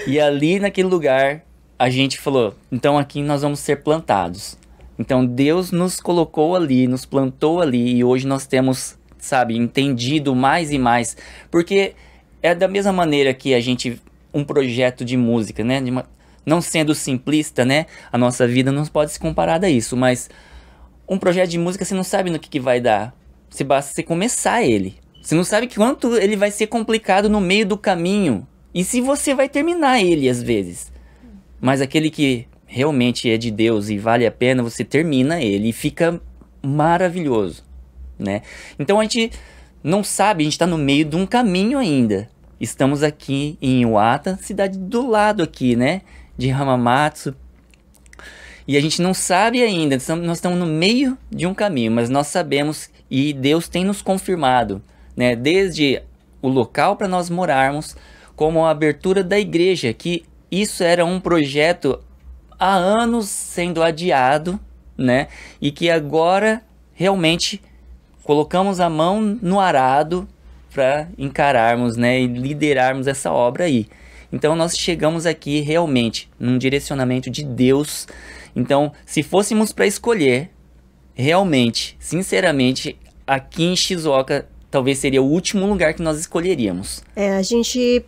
Speaker 3: E ali naquele lugar a gente falou, então aqui nós vamos ser plantados. Então Deus nos colocou ali, nos plantou ali e hoje nós temos, sabe, entendido mais e mais. Porque é da mesma maneira que a gente... um projeto de música, né? Não sendo simplista, né? A nossa vida não pode se comparar a isso, mas um projeto de música você não sabe no que vai dar. Se basta você começar ele. Você não sabe quanto ele vai ser complicado no meio do caminho. E se você vai terminar ele às vezes. Mas aquele que realmente é de Deus e vale a pena, você termina ele e fica maravilhoso, né? Então a gente não sabe, a gente está no meio de um caminho ainda. Estamos aqui em Iwata, cidade do lado aqui, né? De Hamamatsu. E a gente não sabe ainda, nós estamos no meio de um caminho, mas nós sabemos e Deus tem nos confirmado, né? Desde o local para nós morarmos, como a abertura da igreja, que isso era um projeto há anos sendo adiado, né? E que agora realmente colocamos a mão no arado para encararmos, né? E liderarmos essa obra aí. Então nós chegamos aqui realmente num direcionamento de Deus. Então, se fôssemos para escolher, realmente, sinceramente, aqui em Shizuoka talvez seria o último lugar que nós escolheríamos.
Speaker 2: A gente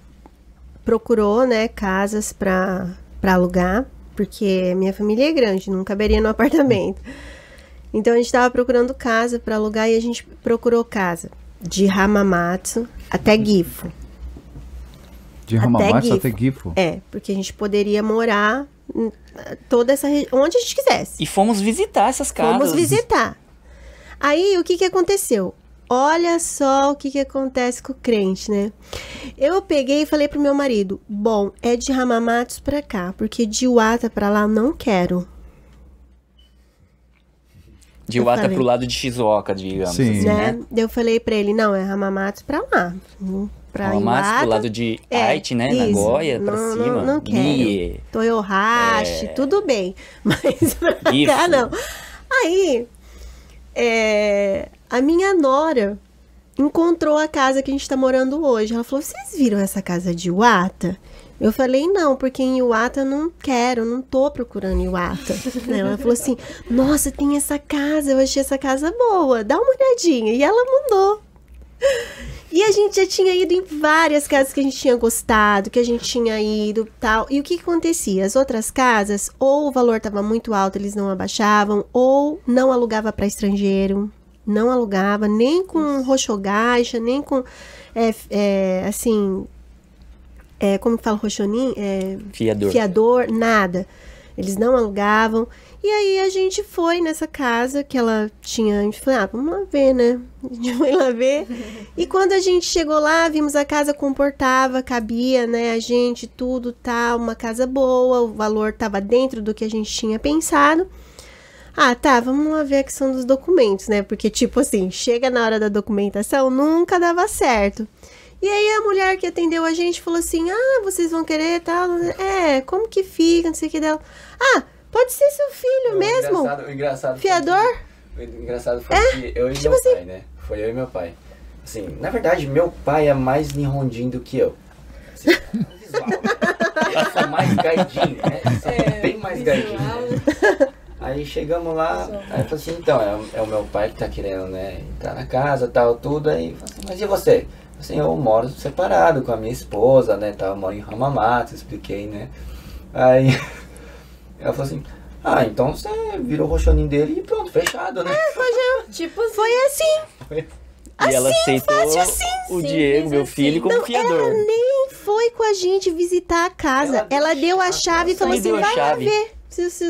Speaker 2: procurou, né, casas para alugar, porque minha família é grande, não caberia no apartamento. Então a gente estava procurando casa para alugar e a gente procurou casa de Hamamatsu até Gifu.
Speaker 1: De Hamamatsu até Gifu?
Speaker 2: Porque a gente poderia morar toda essa região, onde a gente quisesse.
Speaker 3: E fomos visitar essas casas.
Speaker 2: Fomos visitar. Aí, o que aconteceu? Olha só o que acontece com o crente, né? Eu peguei e falei pro meu marido, bom, é de Hamamatsu pra cá, porque de Iwata pra lá eu não quero.
Speaker 3: De Iwata pro lado de Shizuoka, digamos.
Speaker 1: Sim.
Speaker 3: Assim, né?
Speaker 2: Eu falei pra ele, não, é Hamamatsu pra lá.
Speaker 3: Hamamatsu pro lado de Aichi, né?
Speaker 2: Isso.
Speaker 3: Nagoya, pra cima.
Speaker 2: Não quero. Toyohashi, tudo bem. Mas pra cá não. Aí, a minha nora encontrou a casa que a gente tá morando hoje. Ela falou, vocês viram essa casa de Iwata? Eu falei, não, porque em Iwata eu não quero, não tô procurando Iwata. Ela falou assim, nossa, tem essa casa, eu achei essa casa boa, dá uma olhadinha. E ela mandou. E a gente já tinha ido em várias casas que a gente tinha gostado, que a gente tinha ido tal. E o que acontecia? As outras casas, ou o valor estava muito alto, eles não abaixavam, ou não alugava para estrangeiro. Não alugava, nem com roshogaixa, nem com, como que fala rochonin? Fiador, nada. Eles não alugavam. E aí a gente foi nessa casa que ela tinha, a gente falou, vamos lá ver, né? A gente foi lá ver. E quando a gente chegou lá, vimos a casa comportava, cabia, né? A gente, tudo tal, uma casa boa, o valor tava dentro do que a gente tinha pensado. Tá, vamos lá ver a questão dos documentos, né? Porque, tipo assim, chega na hora da documentação, nunca dava certo. E aí a mulher que atendeu a gente falou assim, vocês vão querer tal? Como que fica, não sei o que dela. Pode ser seu filho mesmo?
Speaker 5: O engraçado
Speaker 2: fiador?
Speaker 5: O engraçado foi que eu e meu pai, né? Foi eu e meu pai. Assim, na verdade, meu pai é mais nihonjin do que eu. Assim, visual. É mais gaidinho, né? Bem mais gaidinho. Né? Aí chegamos lá, aí eu falei assim, então, é o meu pai que tá querendo, né, entrar na casa, tal, tudo. Aí eu falei assim, mas e você? Assim, eu moro separado com a minha esposa, né, tal, eu moro em Hamamatsu, expliquei, né. Aí ela falou assim, então você virou o rochonin dele e pronto, fechado, né.
Speaker 2: Foi assim.
Speaker 3: E ela aceitou o Diego, meu filho, como fiador.
Speaker 2: Ela nem foi com a gente visitar a casa. Ela deu a chave e falou assim, vai lá ver.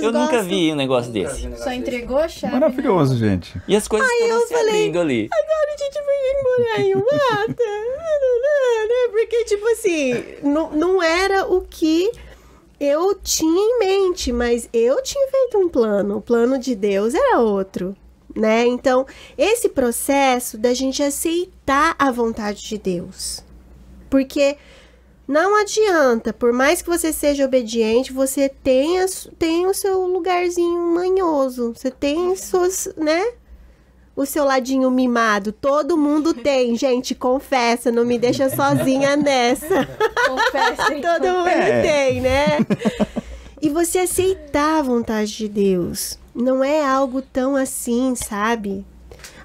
Speaker 3: Eu nunca vi um negócio desse.
Speaker 4: Só entregou a chave.
Speaker 1: Maravilhoso, gente.
Speaker 3: E as coisas foram se abrindo ali.
Speaker 2: Agora a gente vai morar em Iwata. Né? Porque, tipo assim, não era o que eu tinha em mente, mas eu tinha feito um plano. O plano de Deus era outro, né? Então, esse processo da gente aceitar a vontade de Deus. Porque não adianta, por mais que você seja obediente, você tem o seu lugarzinho manhoso. Você tem suas, né? O seu ladinho mimado. Todo mundo tem, gente. Confessa, não me deixa sozinha nessa.
Speaker 4: Confessa.
Speaker 2: Todo mundo tem, né? E você aceitar a vontade de Deus. Não é algo tão assim, sabe?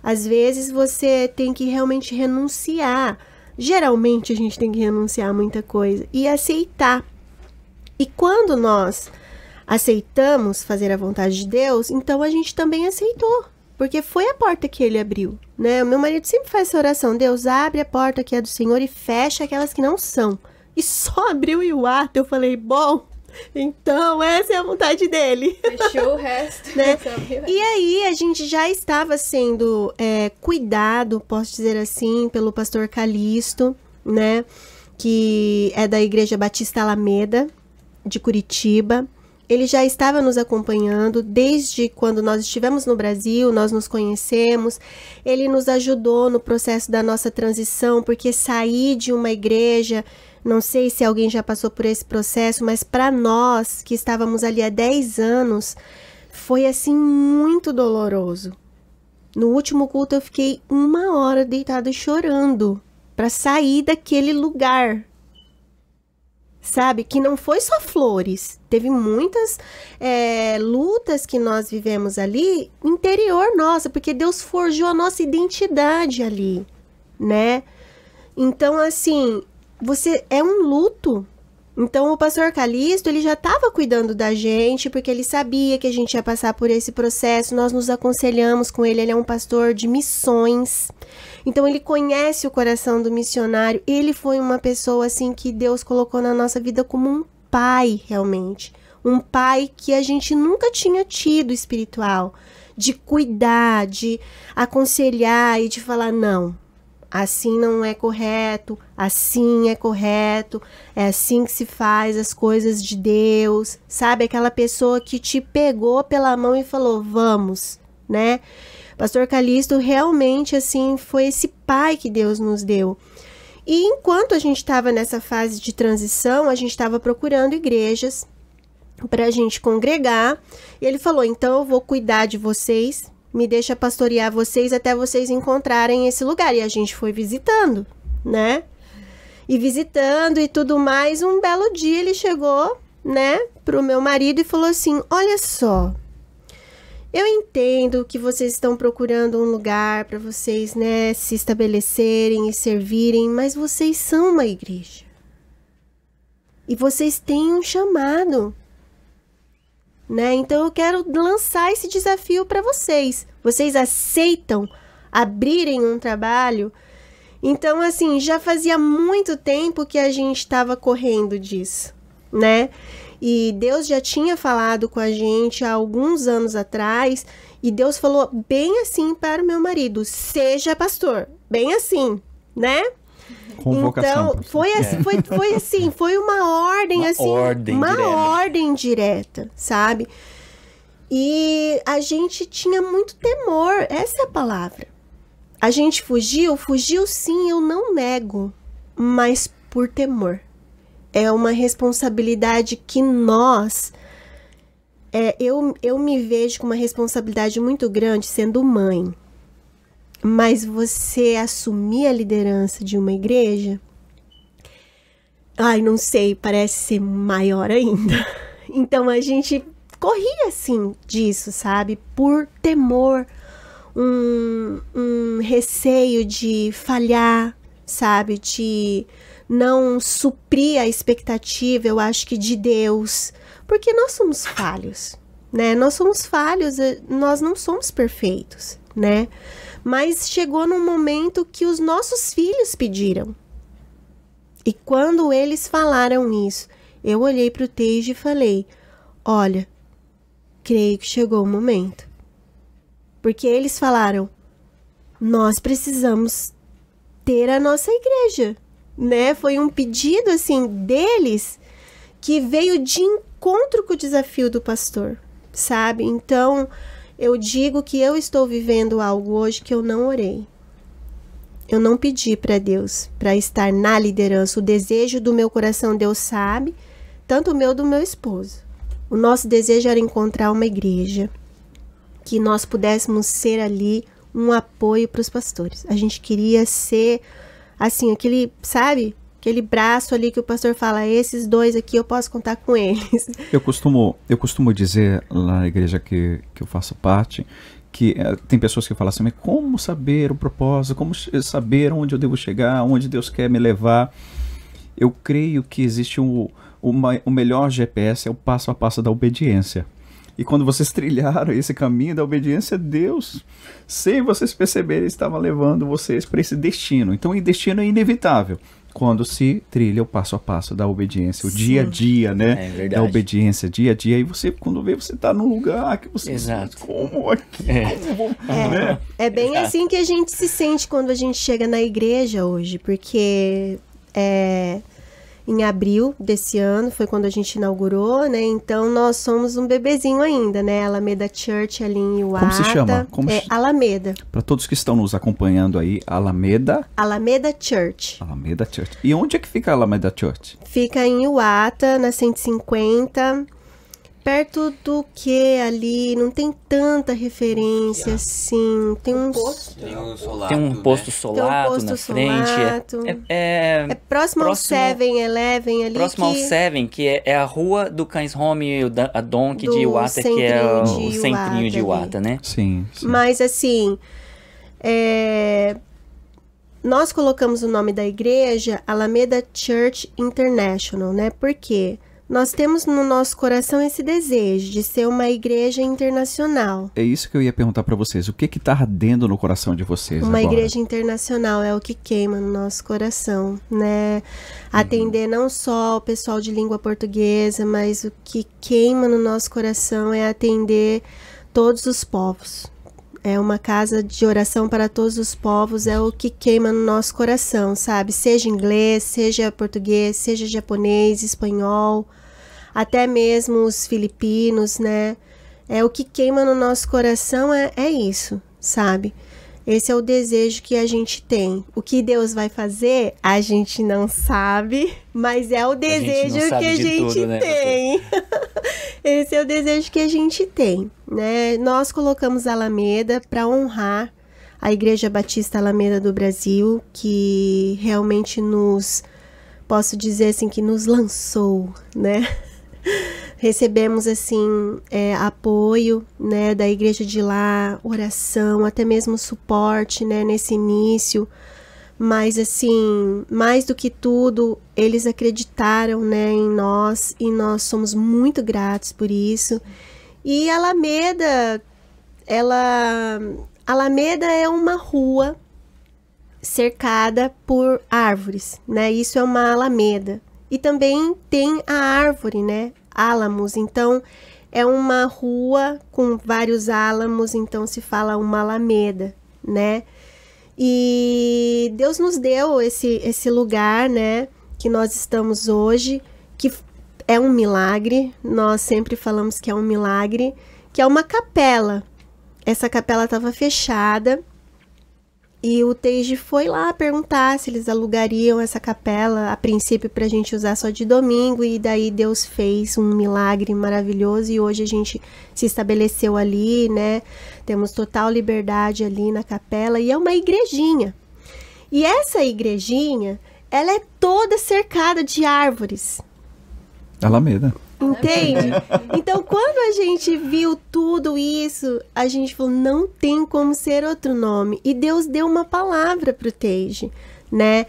Speaker 2: Às vezes você tem que realmente renunciar. Geralmente a gente tem que renunciar a muita coisa e aceitar. E quando nós aceitamos fazer a vontade de Deus, então a gente também aceitou. Porque foi a porta que ele abriu, né? O meu marido sempre faz essa oração. Deus abre a porta que é do Senhor e fecha aquelas que não são. E só abriu Iwata. Eu falei, bom, então essa é a vontade dele.
Speaker 4: Fechou o resto.
Speaker 2: Né? E aí a gente já estava sendo cuidado, posso dizer assim, pelo pastor Calixto, né? Que é da Igreja Batista Alameda, de Curitiba. Ele já estava nos acompanhando desde quando nós estivemos no Brasil, nós nos conhecemos. Ele nos ajudou no processo da nossa transição, porque sair de uma igreja Não sei se alguém já passou por esse processo, mas para nós que estávamos ali há 10 anos, foi assim muito doloroso. No último culto eu fiquei 1 hora deitada chorando para sair daquele lugar. Sabe? Que não foi só flores. Teve muitas lutas que nós vivemos ali, interior nossa, porque Deus forjou a nossa identidade ali, né? Então, assim, você é um luto. Então, o pastor Calixto, ele já estava cuidando da gente, porque ele sabia que a gente ia passar por esse processo. Nós nos aconselhamos com ele. Ele é um pastor de missões. Então, ele conhece o coração do missionário. Ele foi uma pessoa, assim, que Deus colocou na nossa vida como um pai, realmente. Um pai que a gente nunca tinha tido espiritual. De cuidar, de aconselhar e de falar, não, assim não é correto, assim é correto, é assim que se faz as coisas de Deus, sabe? Aquela pessoa que te pegou pela mão e falou, vamos, né? Pastor Calixto realmente, assim, foi esse pai que Deus nos deu. E enquanto a gente estava nessa fase de transição, a gente estava procurando igrejas para a gente congregar. E ele falou, então eu vou cuidar de vocês, me deixa pastorear vocês até vocês encontrarem esse lugar. E a gente foi visitando, né? E visitando e tudo mais. Um belo dia ele chegou, né, pro meu marido e falou assim, olha só, eu entendo que vocês estão procurando um lugar para vocês, né, se estabelecerem e servirem, mas vocês são uma igreja. E vocês têm um chamado, né? Então eu quero lançar esse desafio para vocês. Vocês aceitam abrirem um trabalho? Então, assim, já fazia muito tempo que a gente estava correndo disso, né? E Deus já tinha falado com a gente há alguns anos atrás, e Deus falou bem assim para o meu marido, seja pastor, bem assim, né?
Speaker 1: Convocação.
Speaker 2: Então, foi assim, foi uma ordem, ordem direta, sabe? E a gente tinha muito temor, essa é a palavra. A gente fugiu sim, eu não nego, mas por temor. É uma responsabilidade que nós... eu me vejo com uma responsabilidade muito grande sendo mãe. Mas você assumir a liderança de uma igreja... Ai, não sei, parece ser maior ainda. Então a gente corria assim disso, sabe? Por temor, um receio de falhar, sabe? De não suprir a expectativa, eu acho que de Deus. Porque nós somos falhos, né? Nós somos falhos, nós não somos perfeitos, né? Mas chegou num momento que os nossos filhos pediram. E quando eles falaram isso, eu olhei para o Teide e falei, olha, creio que chegou o momento. Porque eles falaram, nós precisamos ter a nossa igreja, né? Foi um pedido, assim, deles que veio de encontro com o desafio do pastor, sabe? Então, eu digo que eu estou vivendo algo hoje que eu não orei. Eu não pedi para Deus para estar na liderança. O desejo do meu coração, Deus sabe, tanto o meu do meu esposo. O nosso desejo era encontrar uma igreja que nós pudéssemos ser ali um apoio para os pastores. A gente queria ser, assim, aquele, sabe, aquele braço ali que o pastor fala, esses dois aqui eu posso contar com eles.
Speaker 1: Eu costumo dizer lá na igreja que eu faço parte, que tem pessoas que falam assim, mas como saber o propósito, como saber onde eu devo chegar, onde Deus quer me levar? Eu creio que existe o melhor GPS, é o passo a passo da obediência. E quando vocês trilharam esse caminho da obediência, Deus, sem vocês perceberem, estava levando vocês para esse destino. Então, o destino é inevitável quando se trilha o passo a passo da obediência, o dia a dia, né?
Speaker 3: É verdade.
Speaker 1: Da obediência, dia a dia. E você, quando vê, você está num lugar que você...
Speaker 3: Exato.
Speaker 1: Como aqui?
Speaker 2: É bem Exato. Assim que a gente se sente quando a gente chega na igreja hoje, porque... em abril desse ano, foi quando a gente inaugurou, né? Então, nós somos um bebezinho ainda, né? Alameda Church ali em Uata.
Speaker 1: Como se chama?
Speaker 2: Alameda.
Speaker 1: Para todos que estão nos acompanhando aí, Alameda
Speaker 2: Church.
Speaker 1: Alameda Church. E onde é que fica a Alameda Church?
Speaker 2: Fica em Uata, na 150, perto do que ali, não tem tanta referência assim, tem um posto
Speaker 3: Solado na frente,
Speaker 2: é próximo ao 7-Eleven ali,
Speaker 3: próximo ao 7, que é a rua do Cães Home, a Donk de Iwata, que é o centrinho de Iwata, né?
Speaker 1: Sim.
Speaker 2: Mas assim, nós colocamos o nome da igreja Alameda Church International, né? Porque nós temos no nosso coração esse desejo de ser uma igreja internacional.
Speaker 1: É isso que eu ia perguntar para vocês. O que está ardendo no coração de vocês
Speaker 2: agora?
Speaker 1: Uma
Speaker 2: igreja internacional é o que queima no nosso coração, né? Atender não só o pessoal de língua portuguesa, mas o que queima no nosso coração é atender todos os povos. É uma casa de oração para todos os povos, é o que queima no nosso coração, sabe? Seja inglês, seja português, seja japonês, espanhol, até mesmo os filipinos, né? É o que queima no nosso coração, é isso, sabe? Esse é o desejo que a gente tem. O que Deus vai fazer, a gente não sabe, mas é o desejo que a gente tem. Esse é o desejo que a gente tem, né? Nós colocamos Alameda para honrar a Igreja Batista Alameda do Brasil, que realmente posso dizer assim, que nos lançou, né? Recebemos, assim, apoio, né, da igreja de lá, oração, até mesmo suporte, né, nesse início. Mas, assim, mais do que tudo, eles acreditaram, né, em nós e nós somos muito gratos por isso. E Alameda é uma rua cercada por árvores, né? Isso é uma alameda. E também tem a árvore, né? Álamos. Então, é uma rua com vários álamos, então se fala uma alameda, né? E Deus nos deu esse lugar, né? Que nós estamos hoje, que é um milagre. Nós sempre falamos que é um milagre, que é uma capela. Essa capela estava fechada. E o Teiji foi lá perguntar se eles alugariam essa capela, a princípio para a gente usar só de domingo, e daí Deus fez um milagre maravilhoso e hoje a gente se estabeleceu ali, né? Temos total liberdade ali na capela e é uma igrejinha. E essa igrejinha, ela é toda cercada de árvores.
Speaker 1: Alameda.
Speaker 2: Entende? Então, quando a gente viu tudo isso, a gente falou, não tem como ser outro nome. E Deus deu uma palavra pro Teiji, né?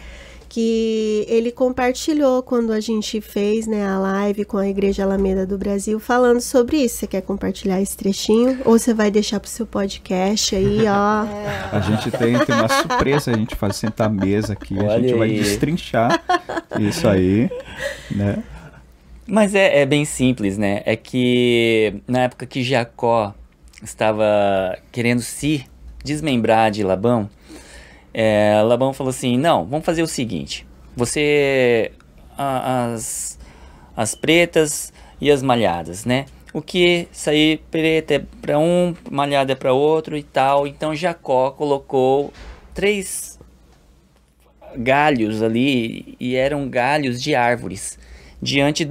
Speaker 2: Que ele compartilhou quando a gente fez, né, a live com a Igreja Alameda do Brasil, falando sobre isso. Você quer compartilhar esse trechinho? Ou você vai deixar pro seu podcast aí, ó?
Speaker 1: A gente tem uma surpresa, a gente vai sentar à mesa aqui, a gente vai destrinchar isso aí, né?
Speaker 3: Mas é bem simples, né? É que na época que Jacó estava querendo se desmembrar de Labão, Labão falou assim, não, vamos fazer o seguinte, as pretas e as malhadas, né? O que sair preta é para um, malhada é para outro e tal. Então Jacó colocou 3 galhos ali, e eram galhos de árvores, diante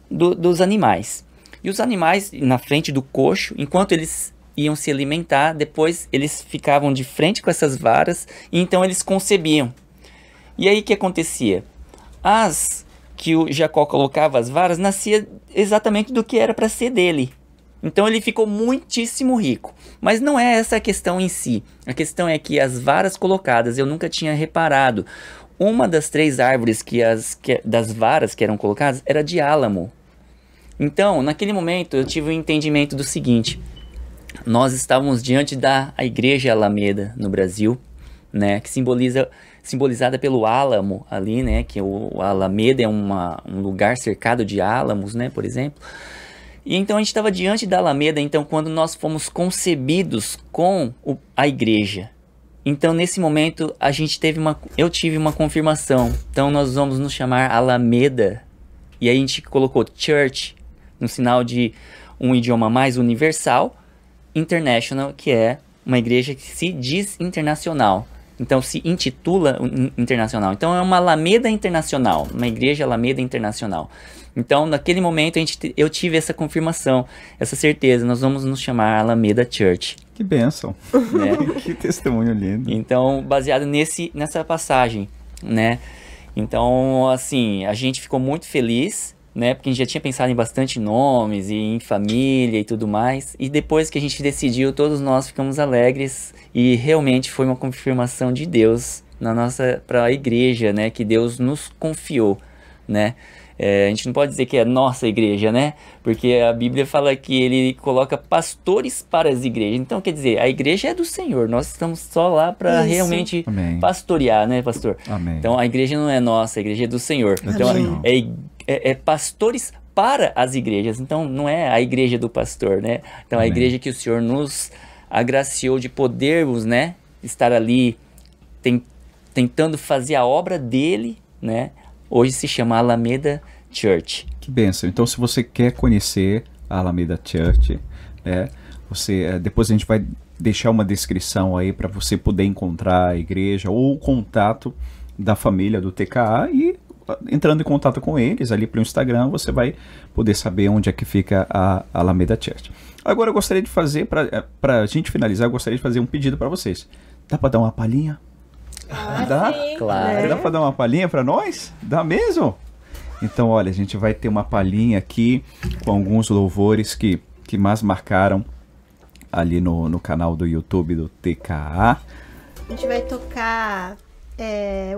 Speaker 3: dos animais. E os animais na frente do coxo, enquanto eles iam se alimentar, depois eles ficavam de frente com essas varas, e então eles concebiam. E aí o que acontecia? As que o Jacó colocava as varas, nascia exatamente do que era para ser dele. Então ele ficou muitíssimo rico. Mas não é essa a questão em si. A questão é que as varas colocadas, eu nunca tinha reparado. Uma das 3 árvores das varas que eram colocadas era de álamo. Então, naquele momento, eu tive o entendimento do seguinte. Nós estávamos diante da Igreja Alameda no Brasil, né, que simbolizada pelo álamo ali, né, que o Alameda é um lugar cercado de álamos, né, por exemplo. E então a gente estava diante da Alameda, então, quando nós fomos concebidos com a igreja. Então, nesse momento, eu tive uma confirmação. Então, nós vamos nos chamar Alameda. E aí a gente colocou Church, no sinal de um idioma mais universal, International, que é uma igreja que se diz internacional. Então, se intitula internacional. Então, é uma Alameda Internacional, uma igreja Alameda Internacional. Então, naquele momento, eu tive essa confirmação, essa certeza. Nós vamos nos chamar Alameda Church.
Speaker 1: Que bênção.
Speaker 3: Né?
Speaker 1: Que testemunho lindo.
Speaker 3: Então, baseado nessa passagem, né? Então, assim, a gente ficou muito feliz, né? Porque a gente já tinha pensado em bastante nomes e em família e tudo mais. E depois que a gente decidiu, todos nós ficamos alegres. E realmente foi uma confirmação de Deus para a igreja, né? Que Deus nos confiou, né? A gente não pode dizer que é nossa igreja, né? Porque a Bíblia fala que ele coloca pastores para as igrejas. Então, quer dizer, a igreja é do Senhor. Nós estamos só lá para realmente pastorear, né, pastor?
Speaker 1: Amém.
Speaker 3: Então, a igreja não é nossa, a igreja é do Senhor. Então, é pastores para as igrejas. Então, não é a igreja do pastor, né? Então, a igreja que o Senhor nos agraciou de podermos, né, estar ali tentando fazer a obra dele, né? Hoje se chama Alameda Church.
Speaker 1: Que bênção. Então, se você quer conhecer a Alameda Church, depois a gente vai deixar uma descrição aí para você poder encontrar a igreja ou o contato da família do TKA, e entrando em contato com eles ali pelo Instagram, você vai poder saber onde é que fica a Alameda Church. Agora eu gostaria de fazer, para a gente finalizar, eu gostaria de fazer um pedido para vocês. Dá para dar uma palhinha? Dá?
Speaker 4: Sim.
Speaker 3: Claro.
Speaker 1: Dá pra dar uma palhinha pra nós? Dá mesmo? Então, olha, a gente vai ter uma palhinha aqui com alguns louvores que mais marcaram ali no canal do YouTube do TKA.
Speaker 2: A gente vai tocar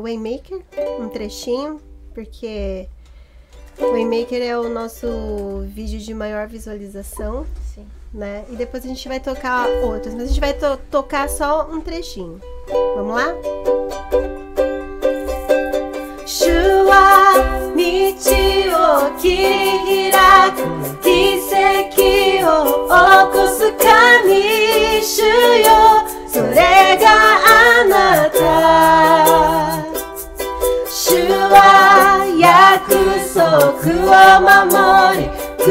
Speaker 2: Waymaker, um trechinho, porque Waymaker é o nosso vídeo de maior visualização.
Speaker 4: Sim.
Speaker 2: Né? E depois a gente vai tocar outros, mas a gente vai tocar só um trechinho. Vamos lá? Shua michi o kirihiraku, kiseki o okosu kami, shuyo, sore ga anata. Shua yakusoku o mamori, 暗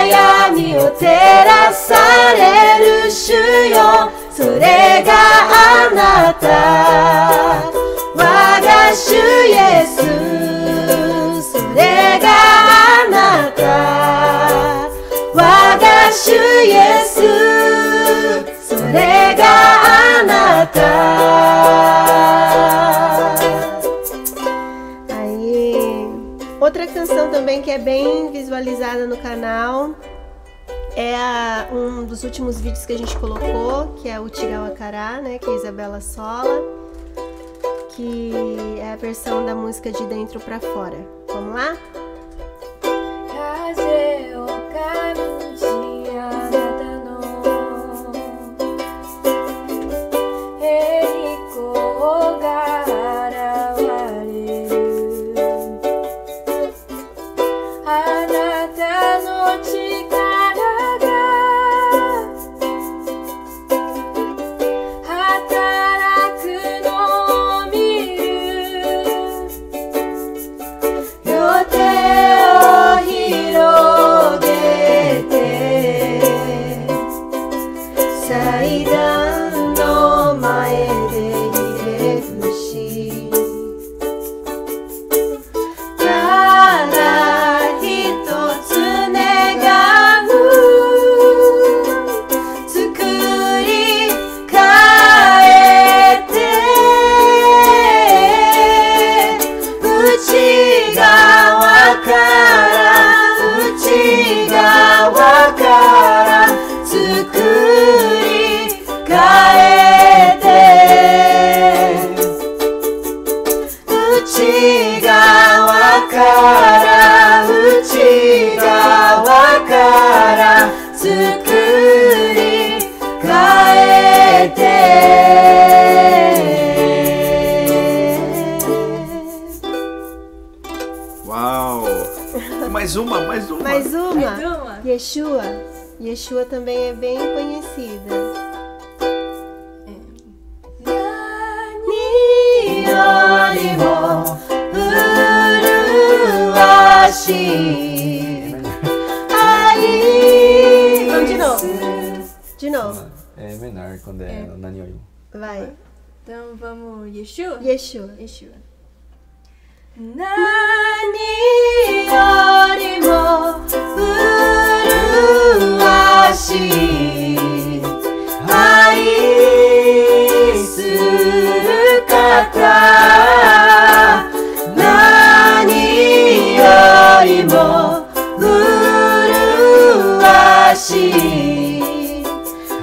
Speaker 2: 闇を照らされる主よ、それがあなた。我が主イエス、それがあなた。我が主イエス、それがあなた。Aí, outra canção também que é bem visualizada no canal é um dos últimos vídeos que a gente colocou, que é o Tigauacará, né, que é a Isabela Sola, que é a versão da música De Dentro Pra Fora. Vamos lá? Mais uma. Yeshua também é bem conhecida. Aí. Vamos de novo. De novo.
Speaker 6: É menor quando é o Nani.
Speaker 2: Vai.
Speaker 4: Então vamos, Yeshua?
Speaker 2: Yeshua.
Speaker 4: Nani orimo uruashi ai surukata Nani orimo uruashi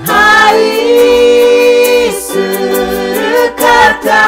Speaker 4: ai surukata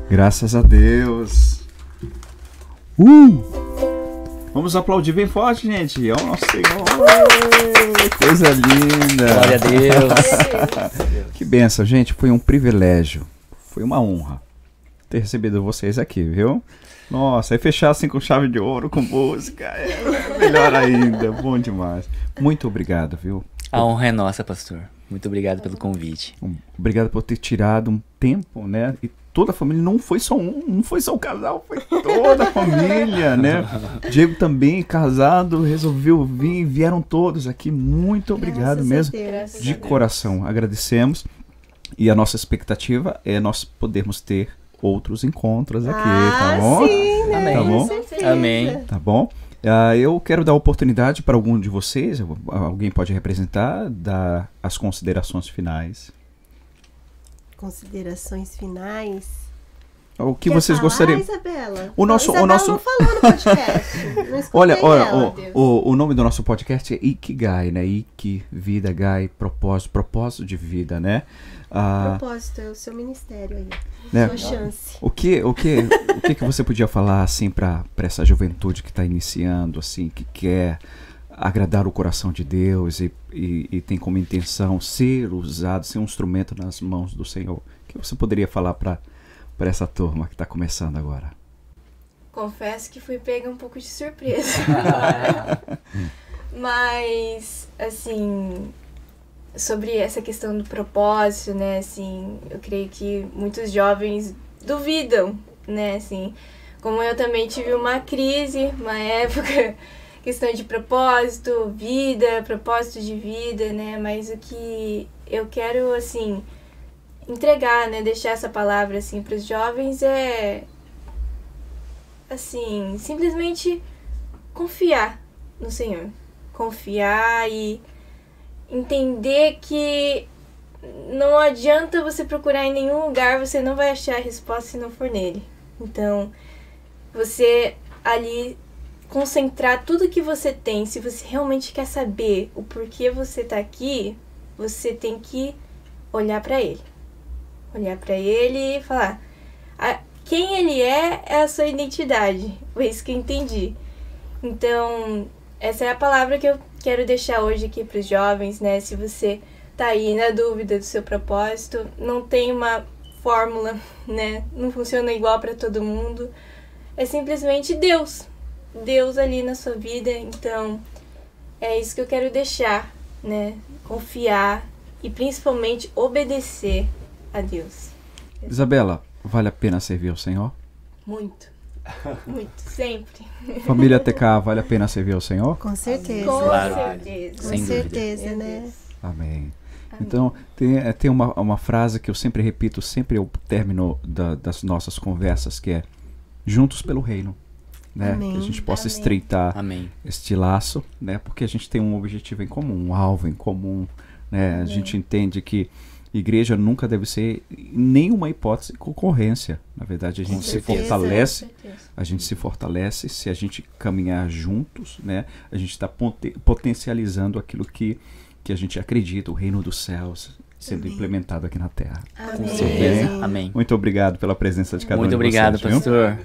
Speaker 1: Graças a Deus. Vamos aplaudir bem forte, gente. Ó, nosso Senhor. Coisa linda.
Speaker 3: Glória a Deus.
Speaker 1: Que bênção, gente. Foi um privilégio. Foi uma honra ter recebido vocês aqui, viu? Nossa, e fechar assim com chave de ouro, com música. É melhor ainda. Bom demais. Muito obrigado, viu?
Speaker 3: A honra é nossa, pastor. Muito obrigado pelo convite.
Speaker 1: Obrigado por ter tirado um tempo, né? E toda a família, não foi só o casal, foi toda a família, né? Diego também, casado, resolveu vir, vieram todos aqui. Muito obrigado mesmo, de coração. Agradecemos. E a nossa expectativa é nós podermos ter outros encontros aqui, tá bom?
Speaker 2: Sim, né?
Speaker 3: Amém.
Speaker 1: Tá bom?
Speaker 3: Amém.
Speaker 1: Tá bom? Eu quero dar oportunidade para algum de vocês, alguém pode representar, dar as considerações finais.
Speaker 2: Considerações finais.
Speaker 1: O que
Speaker 2: Quer
Speaker 1: vocês
Speaker 2: falar,
Speaker 1: gostariam?
Speaker 2: Isabela?
Speaker 1: Isabela
Speaker 2: não falou no podcast. Não
Speaker 1: Olha,
Speaker 2: ela.
Speaker 1: o nome do nosso podcast é Ikigai, né? Iki, vida, gai, propósito de vida, né?
Speaker 2: Propósito é o seu ministério aí.
Speaker 1: Né?
Speaker 2: Sua chance.
Speaker 1: O que você podia falar assim para essa juventude que está iniciando, assim, que quer agradar o coração de Deus e tem como intenção ser usado, ser um instrumento nas mãos do Senhor? O que você poderia falar para essa turma que está começando agora?
Speaker 4: Confesso que fui pega um pouco de surpresa. Mas, assim, sobre essa questão do propósito, né, assim, eu creio que muitos jovens duvidam, né, assim, como eu também tive uma crise, uma época, questão de propósito, propósito de vida, né, mas o que eu quero, assim, entregar, né, deixar essa palavra, assim, para os jovens é, assim, simplesmente confiar no Senhor, confiar e entender que não adianta você procurar em nenhum lugar, você não vai achar a resposta se não for nele. Então, você ali concentrar tudo que você tem, se você realmente quer saber o porquê você está aqui, você tem que olhar para ele. Olhar para ele e falar, quem ele é a sua identidade. Foi isso que eu entendi. Então, essa é a palavra que eu quero deixar hoje aqui para os jovens, né? Se você tá aí na dúvida do seu propósito, não tem uma fórmula, né? Não funciona igual para todo mundo. É simplesmente Deus. Deus ali na sua vida. Então, é isso que eu quero deixar, né? Confiar e principalmente obedecer a Deus.
Speaker 1: Isabela, vale a pena servir ao Senhor?
Speaker 4: Muito. Muito, sempre.
Speaker 1: Família TK, vale a pena servir ao Senhor?
Speaker 2: Com certeza.
Speaker 4: Com
Speaker 3: Claro.
Speaker 4: certeza.
Speaker 2: Com
Speaker 3: Sem
Speaker 2: certeza,
Speaker 3: dúvida.
Speaker 2: né?
Speaker 1: Amém. Então, tem uma frase que eu sempre repito, sempre ao término das nossas conversas, que é juntos pelo reino. Né?
Speaker 2: Amém.
Speaker 1: Que a gente possa
Speaker 4: Amém.
Speaker 1: estreitar
Speaker 3: Amém.
Speaker 1: este laço, né? Porque a gente tem um objetivo em comum, um alvo em comum. Né? A gente entende que igreja nunca deve ser, em nenhuma hipótese, concorrência. Na verdade, a gente se fortalece. A gente se fortalece se a gente caminhar juntos, né? A gente está potencializando aquilo que que a gente acredita, o reino dos céus sendo implementado aqui na Terra.
Speaker 2: Amém.
Speaker 3: Com certeza. Amém.
Speaker 1: Muito obrigado pela presença de cada um de vocês.
Speaker 3: Muito obrigado, pastor.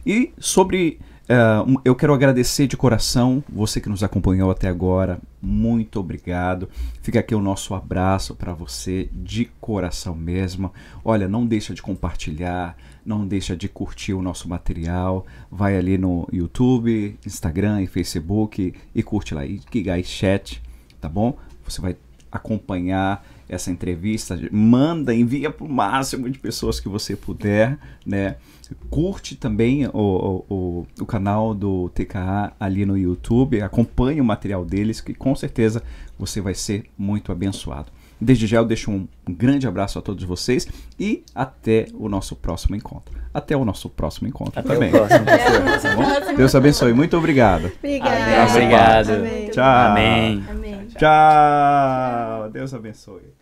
Speaker 1: E sobre... eu quero agradecer de coração você que nos acompanhou até agora. Muito obrigado. Fica aqui o nosso abraço para você de coração mesmo. Olha, não deixa de compartilhar, não deixa de curtir o nosso material. Vai ali no YouTube, Instagram e Facebook e curte lá, Ikigai Chat, tá bom? Você vai acompanhar essa entrevista, envia para o máximo de pessoas que você puder, né? Curte também o canal do TKA ali no YouTube, acompanhe o material deles, que com certeza você vai ser muito abençoado. Desde já eu deixo um grande abraço a todos vocês e até o nosso próximo encontro. Até o nosso próximo encontro
Speaker 3: até
Speaker 1: também.
Speaker 3: O próximo, tá
Speaker 1: bom? Deus abençoe. Muito obrigado.
Speaker 2: Obrigada.
Speaker 3: Obrigado.
Speaker 1: Tchau.
Speaker 3: Amém.
Speaker 2: Amém.
Speaker 1: Tchau. Deus abençoe.